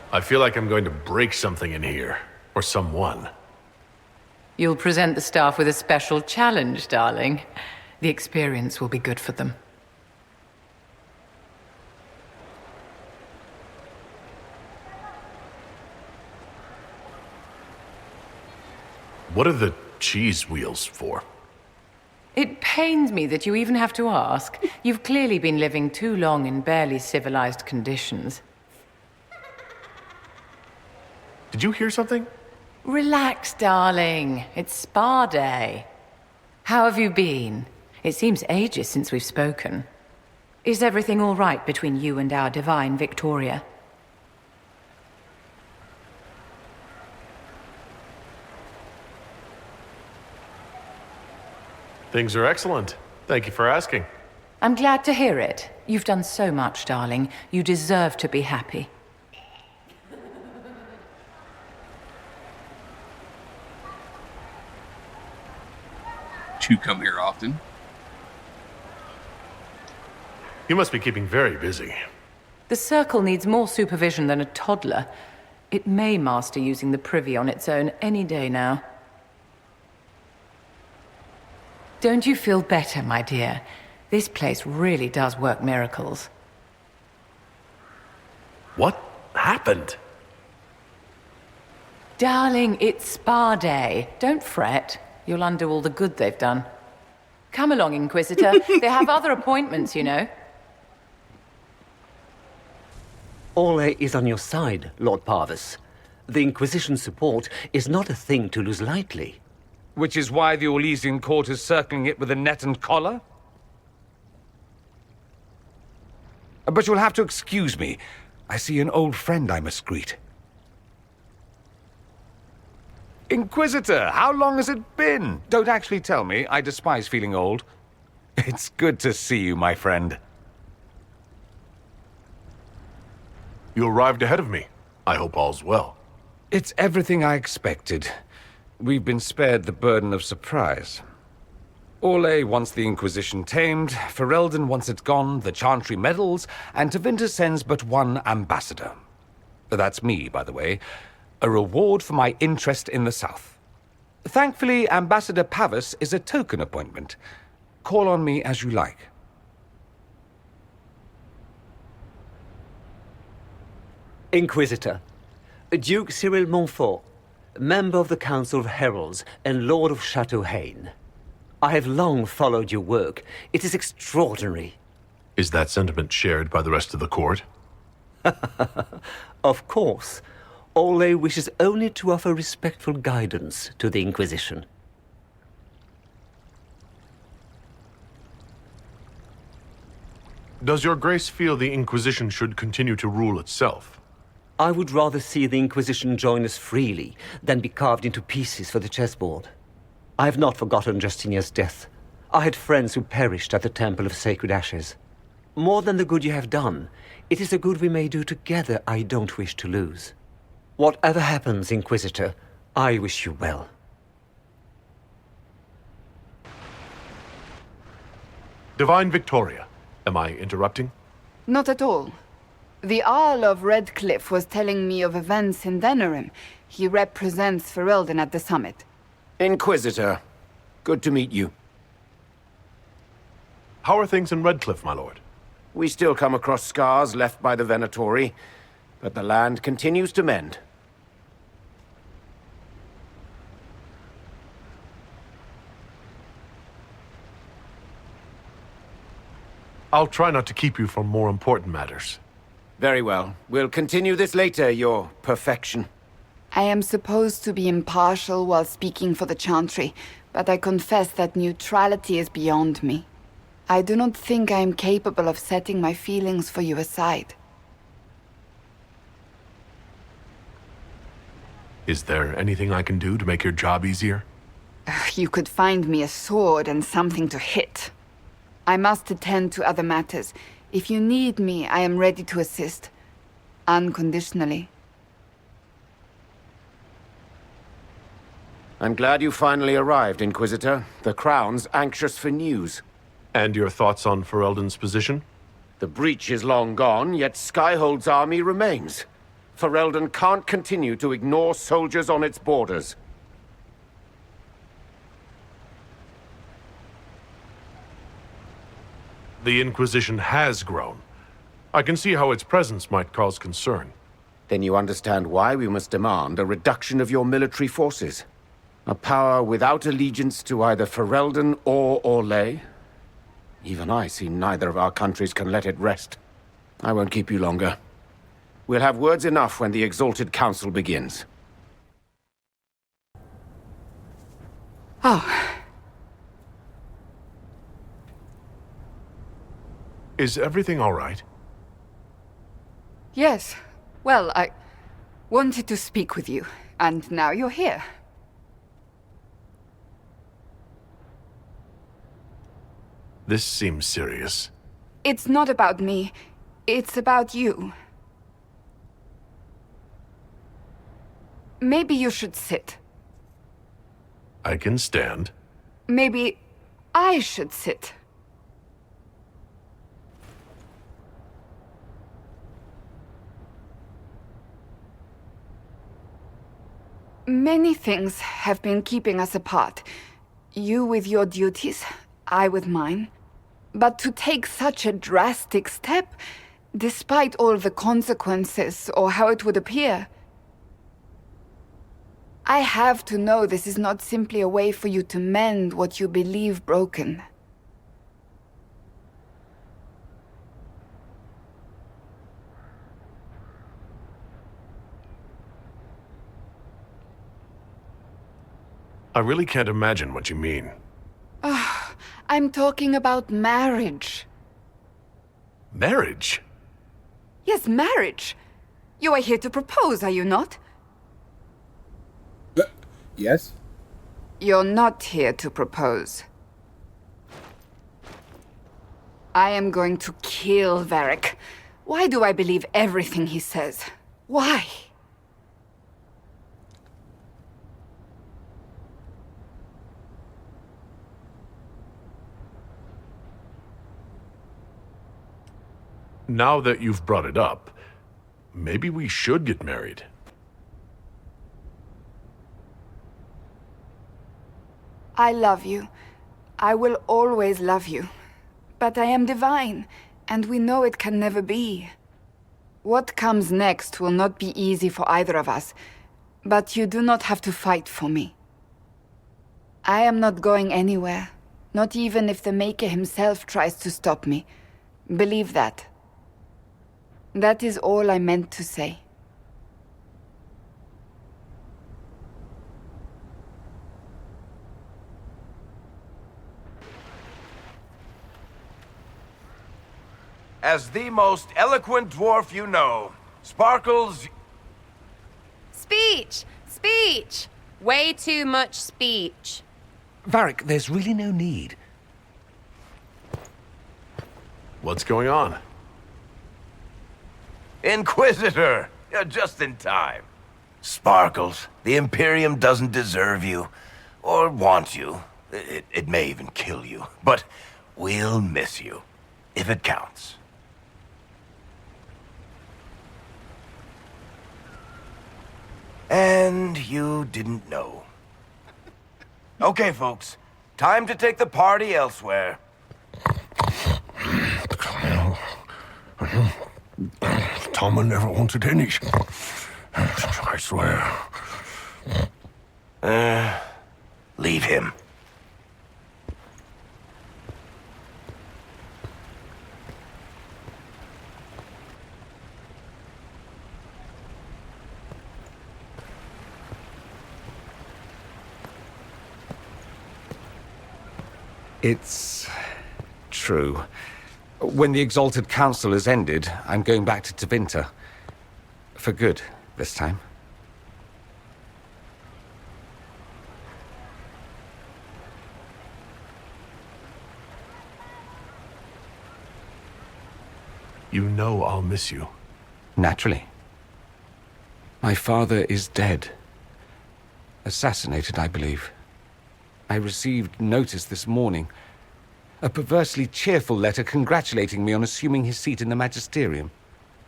I feel like I'm going to break something in here. Or someone. You'll present the staff with a special challenge, darling. The experience will be good for them. What are the cheese wheels for? It pains me that you even have to ask. You've clearly been living too long in barely civilized conditions. Did you hear something? Relax, darling. It's spa day. How have you been? It seems ages since we've spoken. Is everything all right between you and our divine Victoria? Things are excellent. Thank you for asking. I'm glad to hear it. You've done so much, darling. You deserve to be happy. Do you come here often? You must be keeping very busy. The Circle needs more supervision than a toddler. It may master using the Privy on its own any day now. Don't you feel better, my dear? This place really does work miracles. What happened? Darling, it's spa day. Don't fret. You'll undo all the good they've done. Come along, Inquisitor. They have other appointments, you know. Orlais is on your side, Lord Parvis. The Inquisition's support is not a thing to lose lightly. Which is why the Orlesian court is circling it with a net and collar? But you'll have to excuse me. I see an old friend I must greet. Inquisitor, how long has it been? Don't actually tell me. I despise feeling old. It's good to see you, my friend. You arrived ahead of me. I hope all's well. It's everything I expected. We've been spared the burden of surprise. Orlais wants the Inquisition tamed, Ferelden wants it gone, the Chantry meddles, and Tevinter sends but one ambassador. That's me, by the way. A reward for my interest in the South. Thankfully, Ambassador Pavis is a token appointment. Call on me as you like. Inquisitor, Duke Cyril Montfort, member of the Council of Heralds and Lord of Chateau Haine. I have long followed your work. It is extraordinary. Is that sentiment shared by the rest of the court? Of course. Orlais wishes only to offer respectful guidance to the Inquisition. Does your grace feel the Inquisition should continue to rule itself? I would rather see the Inquisition join us freely than be carved into pieces for the chessboard. I have not forgotten Justinian's death. I had friends who perished at the Temple of Sacred Ashes. More than the good you have done, it is a good we may do together I don't wish to lose. Whatever happens, Inquisitor, I wish you well. Divine Victoria, am I interrupting? Not at all. The Arl of Redcliffe was telling me of events in Denerim. He represents Ferelden at the summit. Inquisitor, good to meet you. How are things in Redcliffe, my lord? We still come across scars left by the Venatori, but the land continues to mend. I'll try not to keep you from more important matters. Very well. We'll continue this later, your perfection. I am supposed to be impartial while speaking for the Chantry, but I confess that neutrality is beyond me. I do not think I am capable of setting my feelings for you aside. Is there anything I can do to make your job easier? You could find me a sword and something to hit. I must attend to other matters. If you need me, I am ready to assist. Unconditionally. I'm glad you finally arrived, Inquisitor. The Crown's anxious for news. And your thoughts on Ferelden's position? The breach is long gone, yet Skyhold's army remains. Ferelden can't continue to ignore soldiers on its borders. The Inquisition has grown. I can see how its presence might cause concern. Then you understand why we must demand a reduction of your military forces. A power without allegiance to either Ferelden or Orlais? Even I see neither of our countries can let it rest. I won't keep you longer. We'll have words enough when the Exalted Council begins. Oh. Is everything all right? Yes. Well, I wanted to speak with you, and now you're here. This seems serious. It's not about me. It's about you. Maybe you should sit. I can stand. Maybe I should sit. Many things have been keeping us apart. You with your duties, I with mine. But to take such a drastic step, despite all the consequences or how it would appear, I have to know this is not simply a way for you to mend what you believe broken. I really can't imagine what you mean. I'm talking about marriage. Marriage? Yes, marriage. You are here to propose, are you not? Yes? You're not here to propose. I am going to kill Varric. Why do I believe everything he says? Why? Now that you've brought it up, maybe we should get married. I love you. I will always love you. But I am divine, and we know it can never be. What comes next will not be easy for either of us, but you do not have to fight for me. I am not going anywhere, not even if the Maker himself tries to stop me. Believe that. That is all I meant to say. As the most eloquent dwarf you know, Sparkles... Speech! Speech! Way too much speech. Varric, there's really no need. What's going on? Inquisitor! You're just in time. Sparkles, the Imperium doesn't deserve you. Or want you. It may even kill you. But we'll miss you. If it counts. And you didn't know. Okay, folks. Time to take the party elsewhere. Tama never wanted any. I swear. Leave him. It's true. When the Exalted Council has ended, I'm going back to Tevinter. For good, this time. You know I'll miss you. Naturally. My father is dead. Assassinated, I believe. I received notice this morning. A perversely cheerful letter congratulating me on assuming his seat in the Magisterium.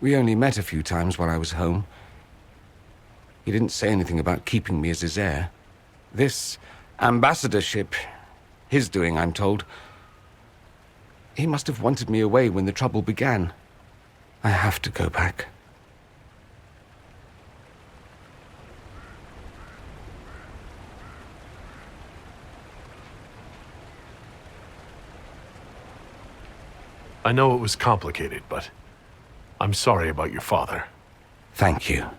We only met a few times while I was home. He didn't say anything about keeping me as his heir. This ambassadorship, his doing, I'm told. He must have wanted me away when the trouble began. I have to go back. I know it was complicated, but I'm sorry about your father. Thank you.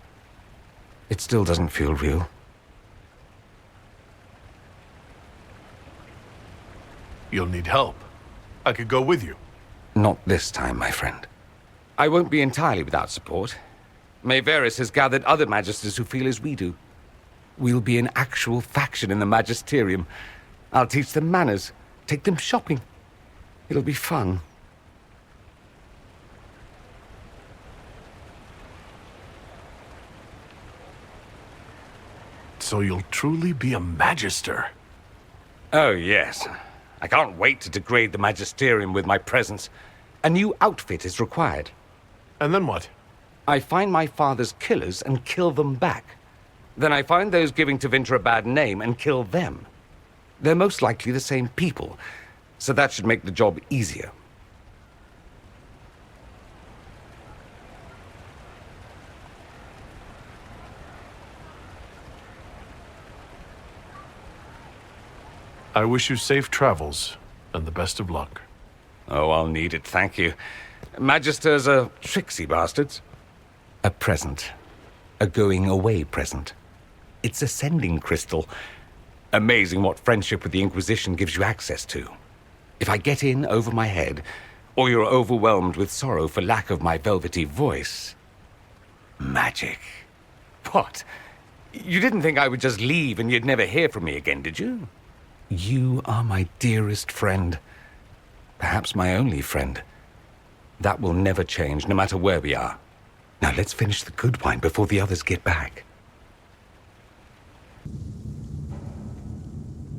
It still doesn't feel real. You'll need help. I could go with you. Not this time, my friend. I won't be entirely without support. Maevaris has gathered other magisters who feel as we do. We'll be an actual faction in the Magisterium. I'll teach them manners, take them shopping. It'll be fun. So you'll truly be a magister. Oh, yes. I can't wait to degrade the Magisterium with my presence. A new outfit is required. And then what? I find my father's killers and kill them back. Then I find those giving Tevinter a bad name and kill them. They're most likely the same people, so that should make the job easier. I wish you safe travels and the best of luck. Oh, I'll need it, thank you. Magisters are tricksy bastards. A present. A going-away present. It's a sending crystal. Amazing what friendship with the Inquisition gives you access to. If I get in over my head, or you're overwhelmed with sorrow for lack of my velvety voice... Magic. What? You didn't think I would just leave and you'd never hear from me again, did you? You are my dearest friend. Perhaps my only friend. That will never change, no matter where we are. Now let's finish the good wine before the others get back.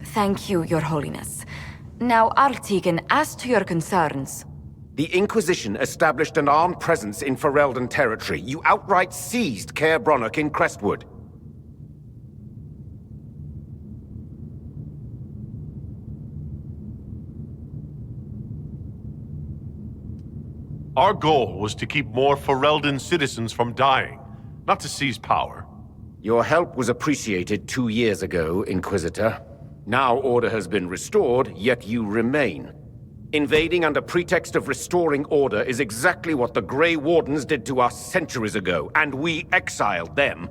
Thank you, Your Holiness. Now, Artigan, as to your concerns... The Inquisition established an armed presence in Ferelden territory. You outright seized Caer Bronach in Crestwood. Our goal was to keep more Ferelden citizens from dying, not to seize power. Your help was appreciated 2 years ago, Inquisitor. Now order has been restored, yet you remain. Invading under pretext of restoring order is exactly what the Grey Wardens did to us centuries ago, and we exiled them.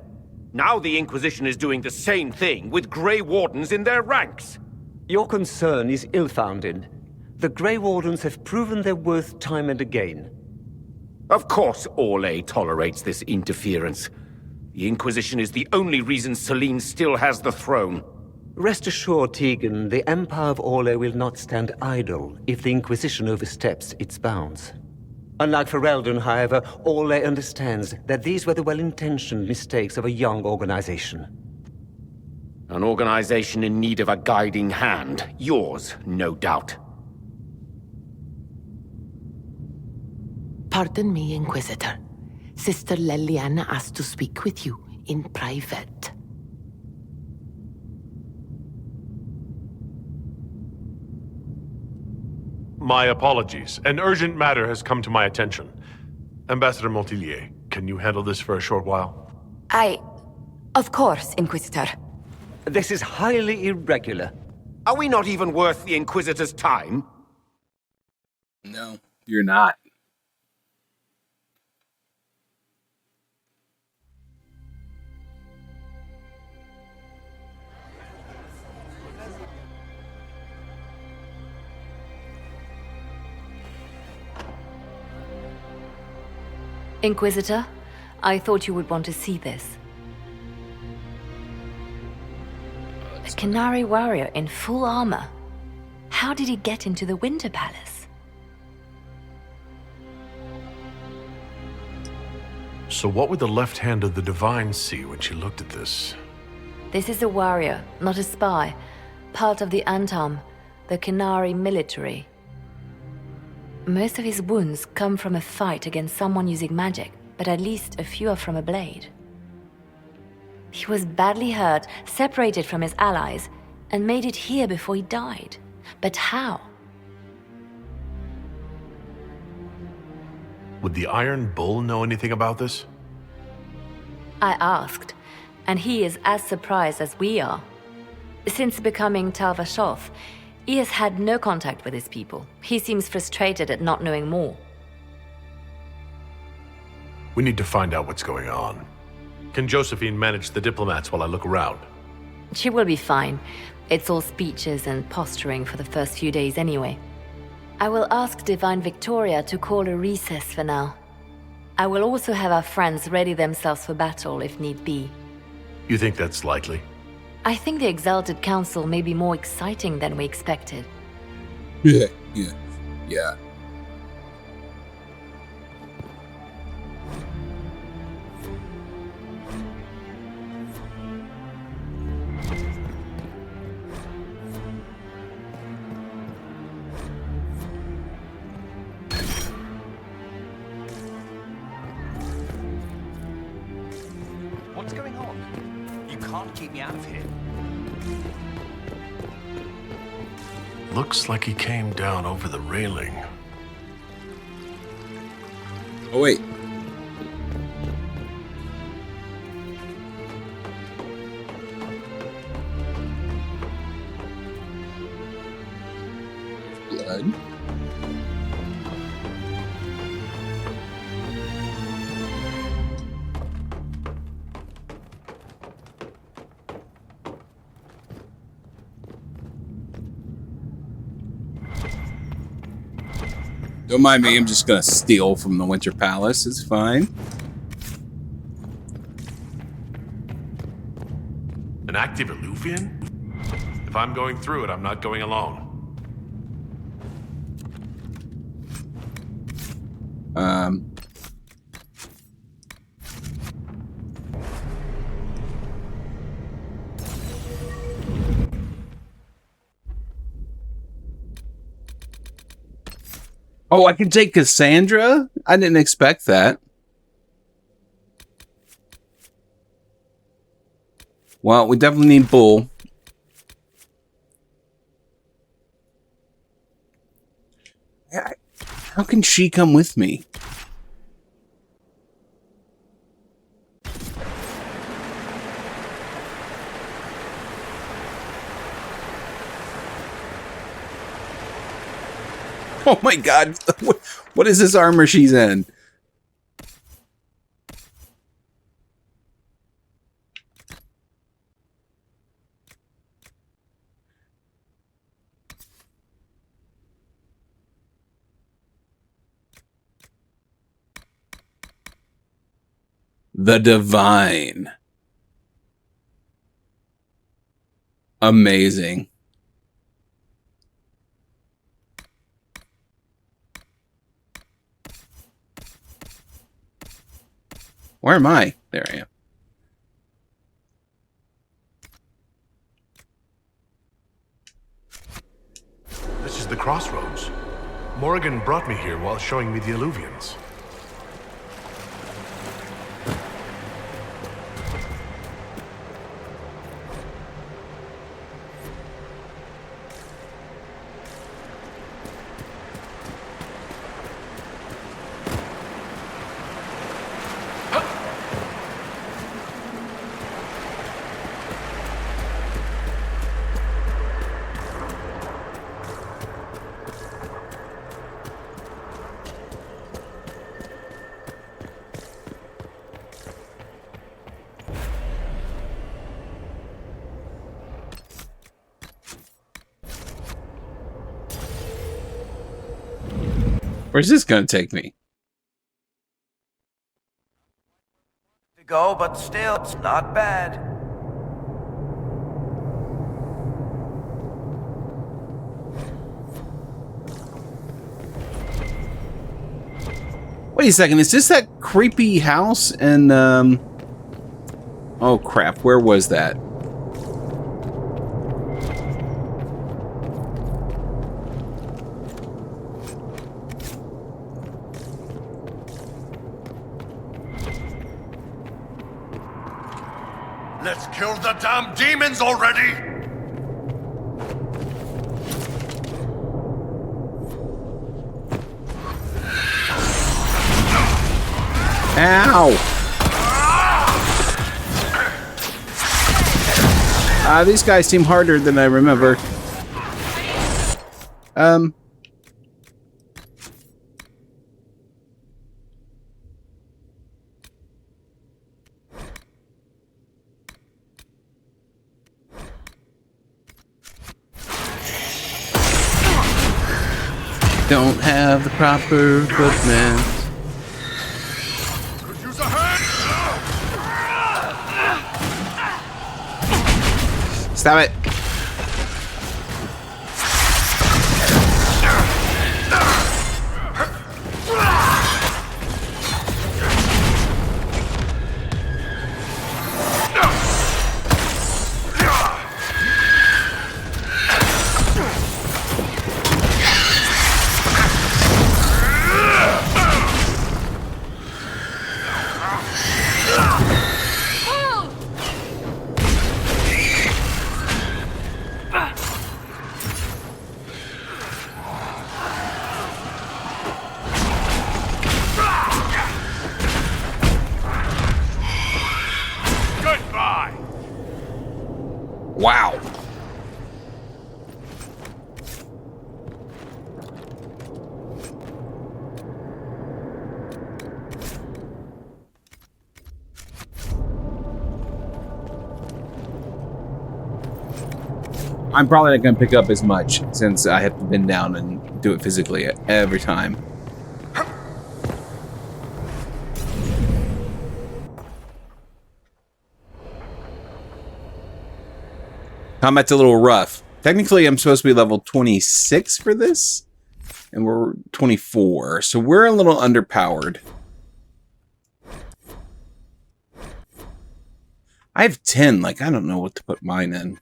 Now the Inquisition is doing the same thing with Grey Wardens in their ranks. Your concern is ill-founded. The Grey Wardens have proven their worth time and again. Of course Orlais tolerates this interference. The Inquisition is the only reason Selene still has the throne. Rest assured, Tegan, the Empire of Orlais will not stand idle if the Inquisition oversteps its bounds. Unlike Ferelden, however, Orlais understands that these were the well-intentioned mistakes of a young organization. An organization in need of a guiding hand. Yours, no doubt. Pardon me, Inquisitor. Sister Leliana asked to speak with you in private. My apologies. An urgent matter has come to my attention. Ambassador Montilyet, can you handle this for a short while? Of course, Inquisitor. This is highly irregular. Are we not even worth the Inquisitor's time? No, you're not. Inquisitor, I thought you would want to see this. A Qunari warrior in full armor. How did he get into the Winter Palace? So what would the left hand of the Divine see when she looked at this? This is a warrior, not a spy. Part of the Antam, the Qunari military. Most of his wounds come from a fight against someone using magic, but at least a few are from a blade. He was badly hurt, separated from his allies, and made it here before he died. But how? Would the Iron Bull know anything about this? I asked, and he is as surprised as we are. Since becoming Tal Vashoth, he has had no contact with his people. He seems frustrated at not knowing more. We need to find out what's going on. Can Josephine manage the diplomats while I look around? She will be fine. It's all speeches and posturing for the first few days anyway. I will ask Divine Victoria to call a recess for now. I will also have our friends ready themselves for battle if need be. You think that's likely? I think the Exalted Council may be more exciting than we expected. Yeah. can't keep me out of here. Looks like he came down over the railing. Oh, wait. Blood. Don't mind me, I'm just gonna steal from the Winter Palace, it's fine. An active Eluvian? If I'm going through it, I'm not going alone. Oh, I can take Cassandra? I didn't expect that. Well, we definitely need Bull. How can she come with me? Oh my god, what is this armor she's in? The Divine. Amazing. Where am I? There I am. This is the crossroads. Morrigan brought me here while showing me the Eluvians. Where's this gonna take me? To go, but still, it's not bad. Wait a second, is this that creepy house in, oh crap, where was that? Let's kill the damn demons already! Ow! These guys seem harder than I remember. Don't have the proper equipment. Stop it. I'm probably not going to pick up as much since I have to bend down and do it physically every time. Combat's a little rough. Technically, I'm supposed to be level 26 for this, and we're 24, so we're a little underpowered. I have 10, like, I don't know what to put mine in.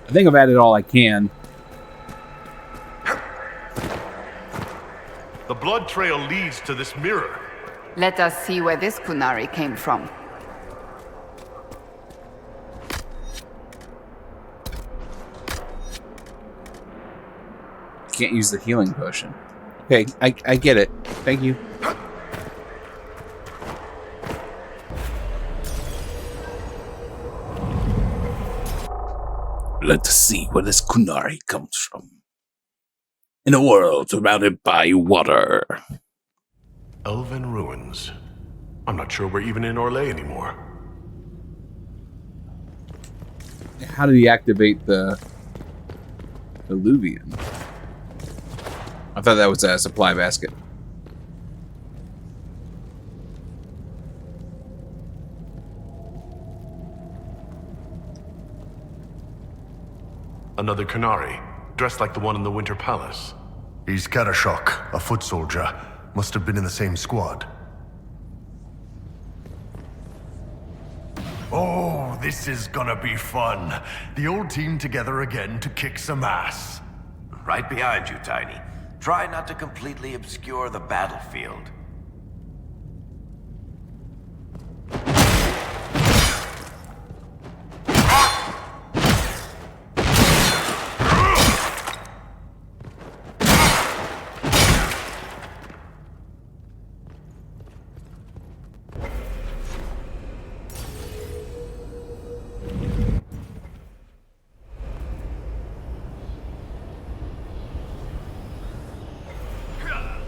I think I've added all I can. The blood trail leads to this mirror. Let us see where this Kunari came from. Can't use the healing potion. Okay, I get it. Thank you. Let us see where this Kunari comes from. In a world surrounded by water. Elven ruins. I'm not sure we're even in Orlais anymore. How do you activate the Luvian? I thought that was a supply basket. Another Kunari, dressed like the one in the Winter Palace. He's Karashok, a foot soldier. Must have been in the same squad. Oh, this is gonna be fun. The old team together again to kick some ass. Right behind you, Tiny. Try not to completely obscure the battlefield.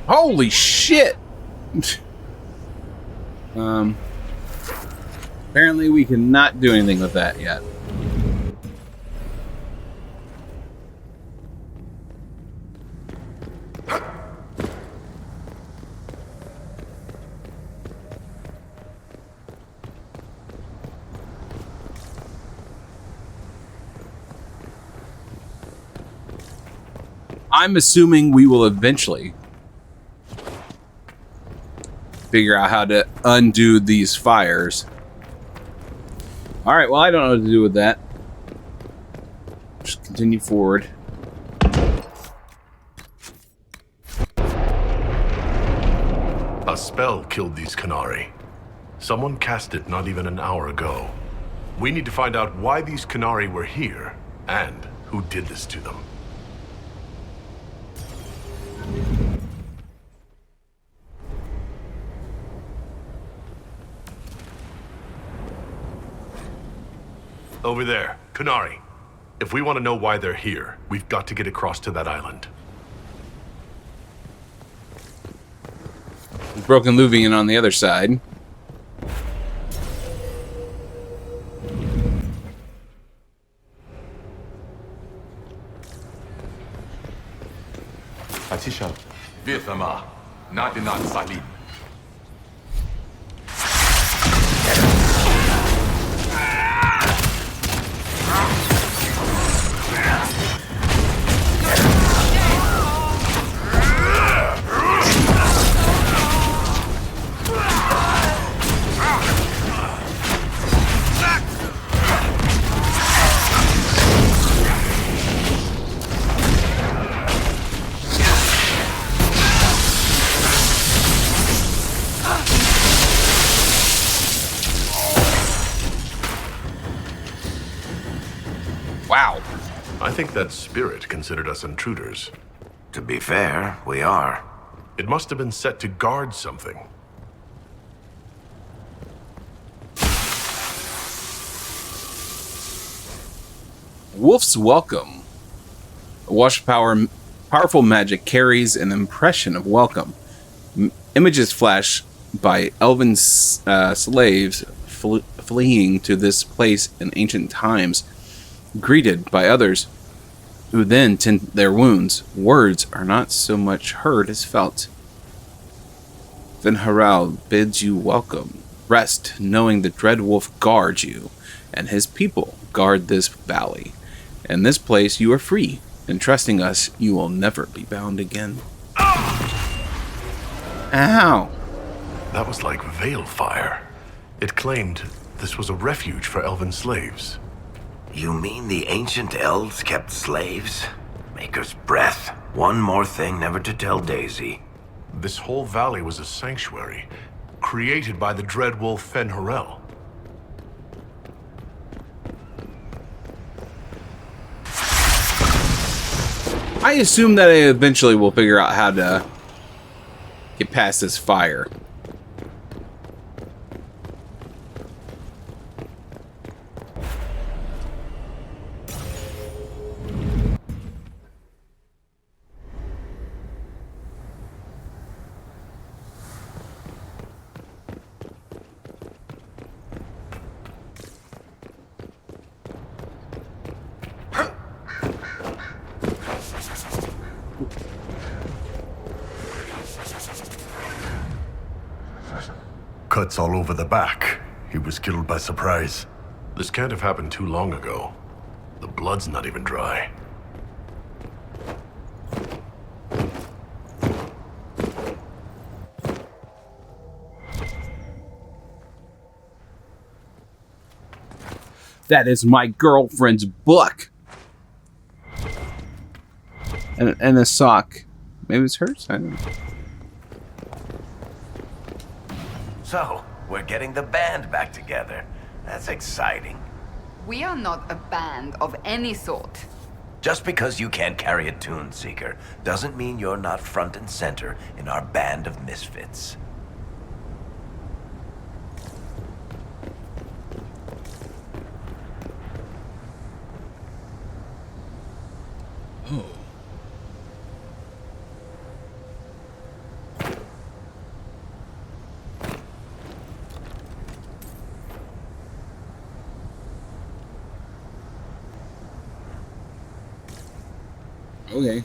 Holy shit! Apparently we cannot do anything with that yet. I'm assuming we will eventually figure out how to undo these fires. All right, well, I don't know what to do with that. Just continue forward. A spell killed these Kunari. Someone cast it not even an hour ago. We need to find out why these Kunari were here, and who did this to them. Over there, Kunari. If we want to know why they're here, we've got to get across to that island. Broken Luvian on the other side. Atisha, Vithama, Nadinat Salim. Wow. I think that spirit considered us intruders. To be fair, we are. It must have been set to guard something. Wolf's Welcome. A wash powerful magic carries an impression of welcome. Images flash by elven slaves fleeing to this place in ancient times, greeted by others who then tend their wounds. Words are not so much heard as felt. Fen'Harel bids you welcome. Rest, knowing the Dread Wolf guards you, and his people guard this valley. In this place you are free, and trusting us, you will never be bound again. Ow! That was like veil fire. It claimed this was a refuge for elven slaves. You mean the ancient elves kept slaves? Maker's breath. One more thing never to tell Daisy. This whole valley was a sanctuary, created by the Dread Wolf Fen'Harel. I assume that I eventually will figure out how to get past this fire. Cuts all over the back. He was killed by surprise. This can't have happened too long ago. The blood's not even dry. That is my girlfriend's book. And a sock. Maybe it's hers? I don't know. So, we're getting the band back together. That's exciting. We are not a band of any sort. Just because you can't carry a tune, Seeker, doesn't mean you're not front and center in our band of misfits. Oh. Okay.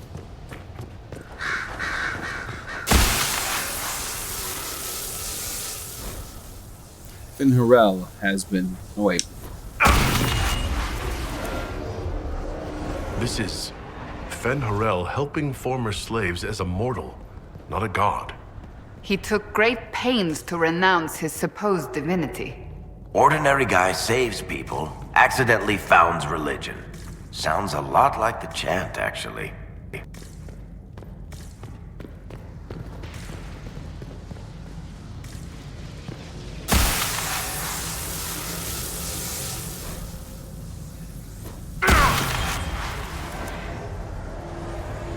Fen'Harel has been... Oh, wait. This is Fen'Harel helping former slaves as a mortal, not a god. He took great pains to renounce his supposed divinity. Ordinary guy saves people, accidentally founds religion. Sounds a lot like the chant, actually.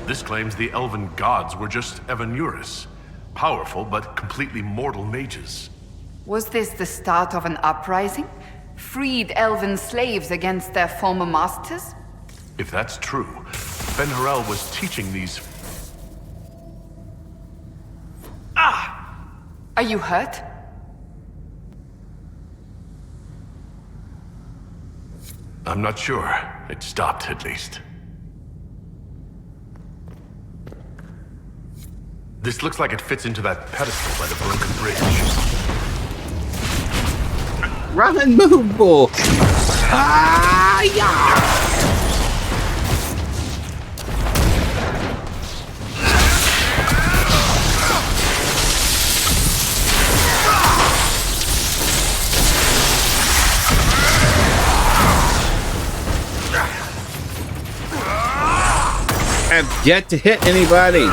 This claims the elven gods were just Evanuris, powerful but completely mortal mages. Was this the start of an uprising? Freed elven slaves against their former masters? If that's true, Fen'Harel was teaching these... Are you hurt? I'm not sure. It stopped, at least. This looks like it fits into that pedestal by the broken bridge. Run and move, bull! Ah, yeah! I've yet to hit anybody.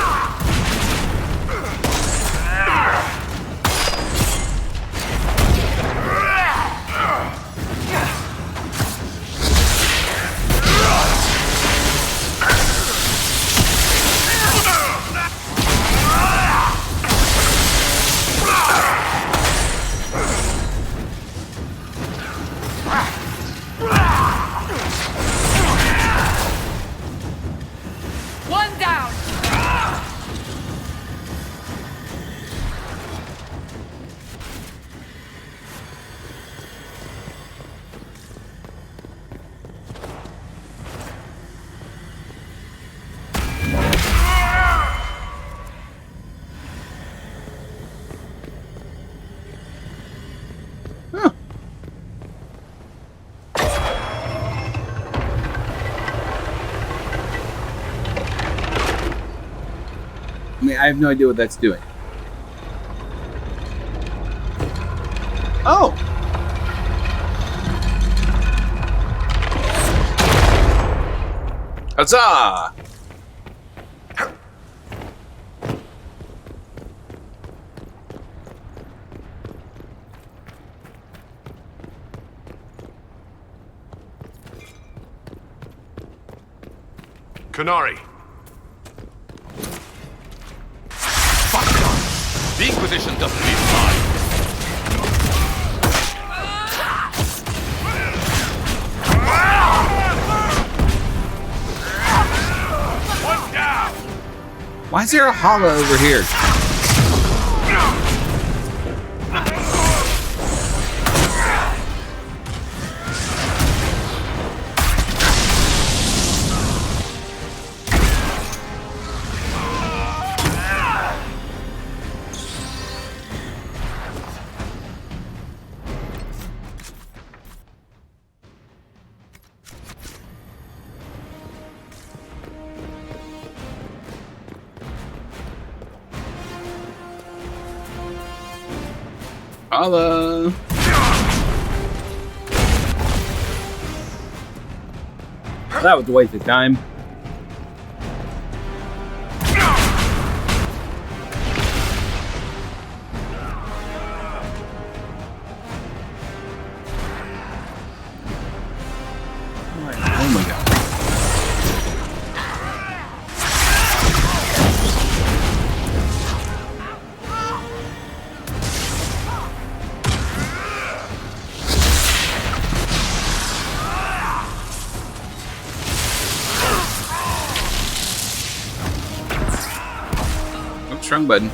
One down! I mean, I have no idea what that's doing. Oh! Huzzah! Qunari. The Inquisition doesn't need mine. One down. Why is there a hollow over here? Holla! That was a waste of time. Oh my god. Oops, wrong button.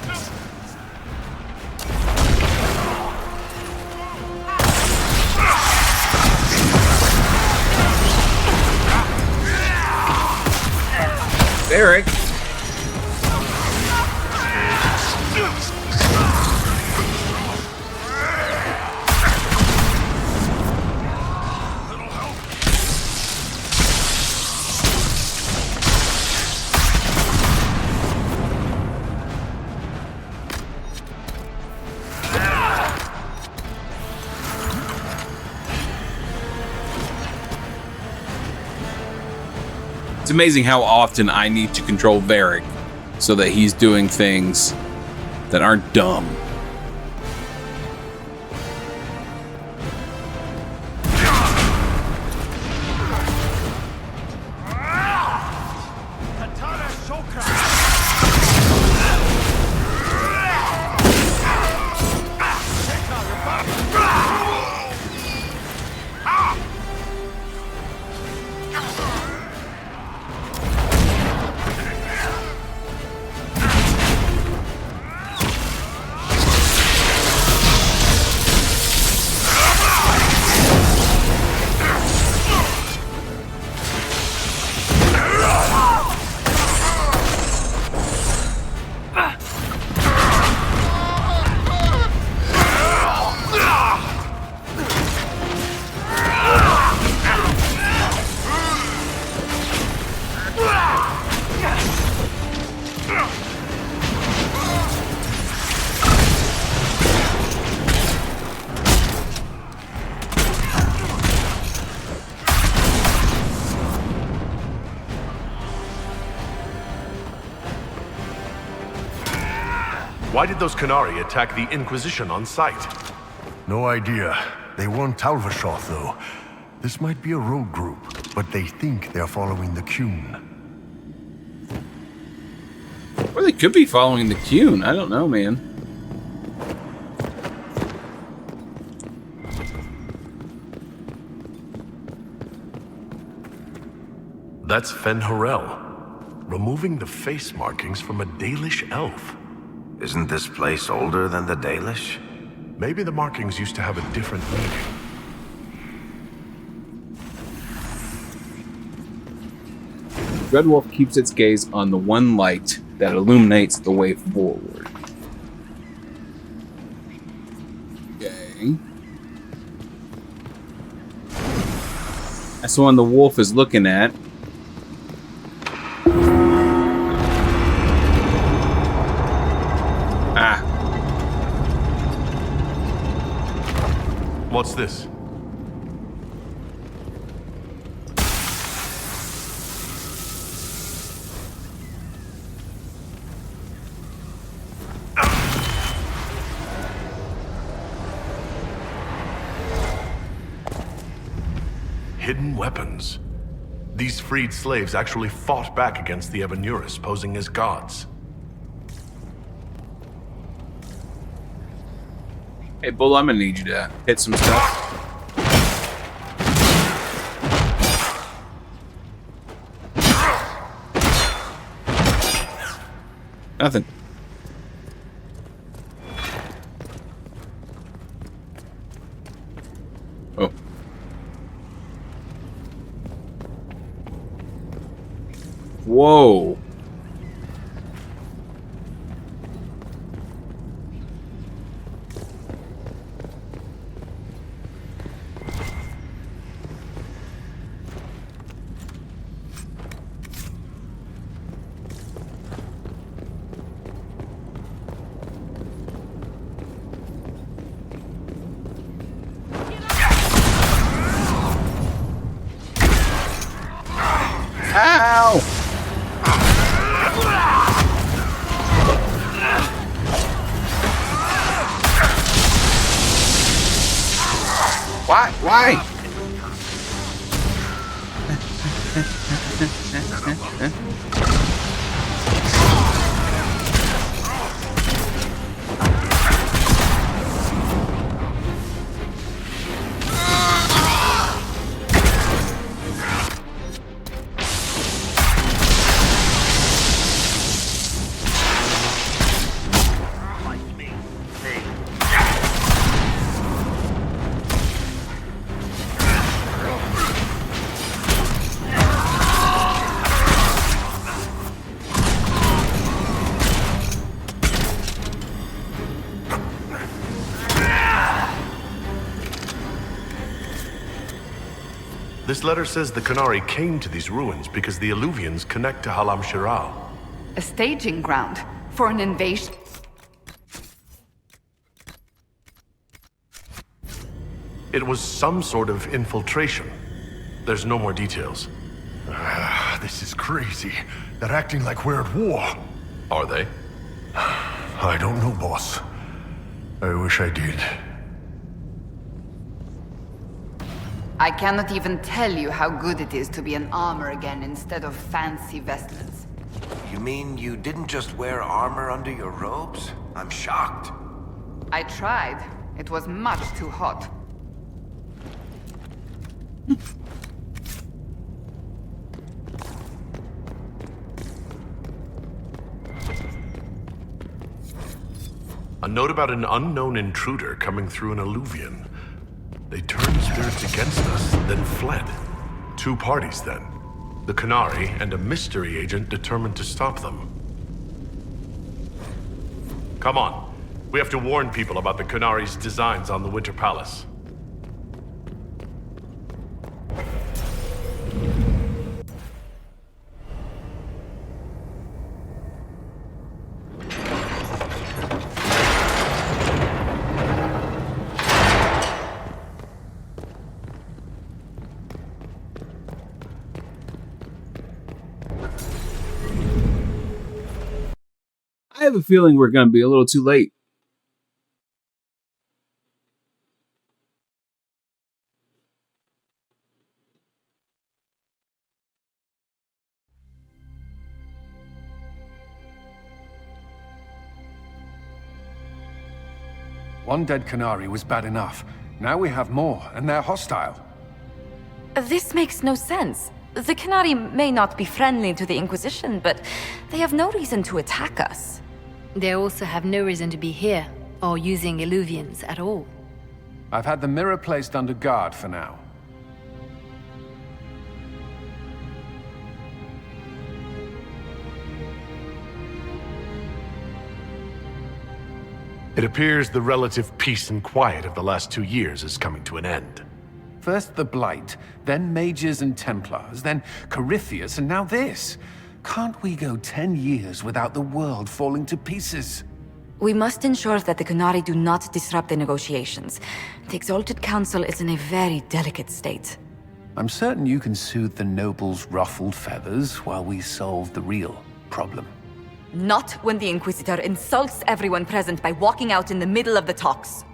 Eric. It's amazing how often I need to control Varric so that he's doing things that aren't dumb. Why did those Qunari attack the Inquisition on sight? No idea. They weren't Talvashoth, though. This might be a rogue group, but they think they're following the Qun. Or they could be following the Qun. I don't know, man. That's Fen'Harel, removing the face markings from a Dalish elf. Isn't this place older than the Dalish? Maybe the markings used to have a different meaning. Dreadwolf keeps its gaze on the one light that illuminates the way forward. Okay. That's the one the wolf is looking at. hidden weapons. These freed slaves actually fought back against the Ebenuris, posing as gods. Hey, Bull, I'm gonna need you to hit some stuff. Nothing. Oh. Whoa. Ow! Why? Why? This letter says the Qunari came to these ruins because the Illuvians connect to Halam Shiral. A staging ground for an invasion. It was some sort of infiltration. There's no more details. This is crazy. They're acting like we're at war. Are they? I don't know, boss. I wish I did. I cannot even tell you how good it is to be in armor again instead of fancy vestments. You mean you didn't just wear armor under your robes? I'm shocked. I tried. It was much too hot. A note about an unknown intruder coming through an Illuvian. They turned spirits against us, then fled. Two parties, then. The Qunari and a mystery agent determined to stop them. Come on. We have to warn people about the Qunari's designs on the Winter Palace. I have a feeling we're going to be a little too late. One dead Qunari was bad enough. Now we have more, and they're hostile. This makes no sense. The Qunari may not be friendly to the Inquisition, but they have no reason to attack us. They also have no reason to be here, or using Illuvians at all. I've had the mirror placed under guard for now. It appears the relative peace and quiet of the last 2 years is coming to an end. First the Blight, then Mages and Templars, then Corypheus, and now this. Can't we go 10 years without the world falling to pieces? We must ensure that the Qunari do not disrupt the negotiations. The Exalted Council is in a very delicate state. I'm certain you can soothe the nobles' ruffled feathers while we solve the real problem. Not when the Inquisitor insults everyone present by walking out in the middle of the talks.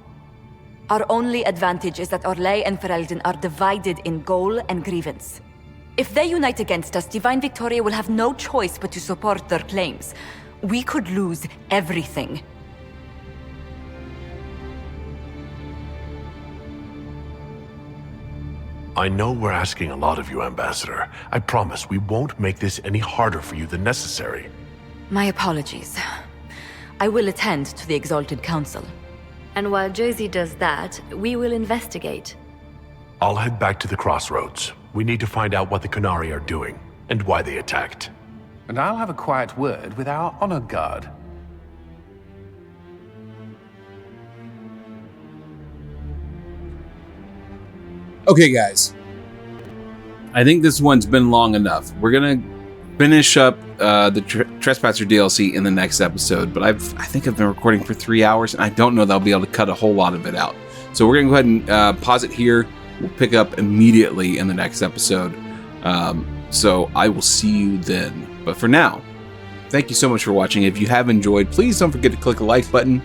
Our only advantage is that Orlais and Ferelden are divided in goal and grievance. If they unite against us, Divine Victoria will have no choice but to support their claims. We could lose everything. I know we're asking a lot of you, Ambassador. I promise we won't make this any harder for you than necessary. My apologies. I will attend to the Exalted Council. And while Josie does that, we will investigate. I'll head back to the crossroads. We need to find out what the Qunari are doing, and why they attacked. And I'll have a quiet word with our honor guard. Okay, guys. I think this one's been long enough. We're gonna finish up the Trespasser DLC in the next episode, but I think I've been recording for 3 hours, and I don't know that I'll be able to cut a whole lot of it out. So we're gonna go ahead and pause it here. We'll pick up immediately in the next episode. So I will see you then. But for now, thank you so much for watching. If you have enjoyed, please don't forget to click the like button.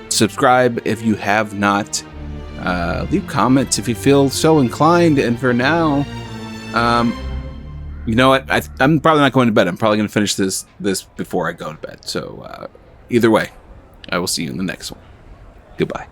Subscribe if you have not. Leave comments if you feel so inclined. And for now, you know what? I'm probably not going to bed. I'm probably going to finish this before I go to bed. So either way, I will see you in the next one. Goodbye.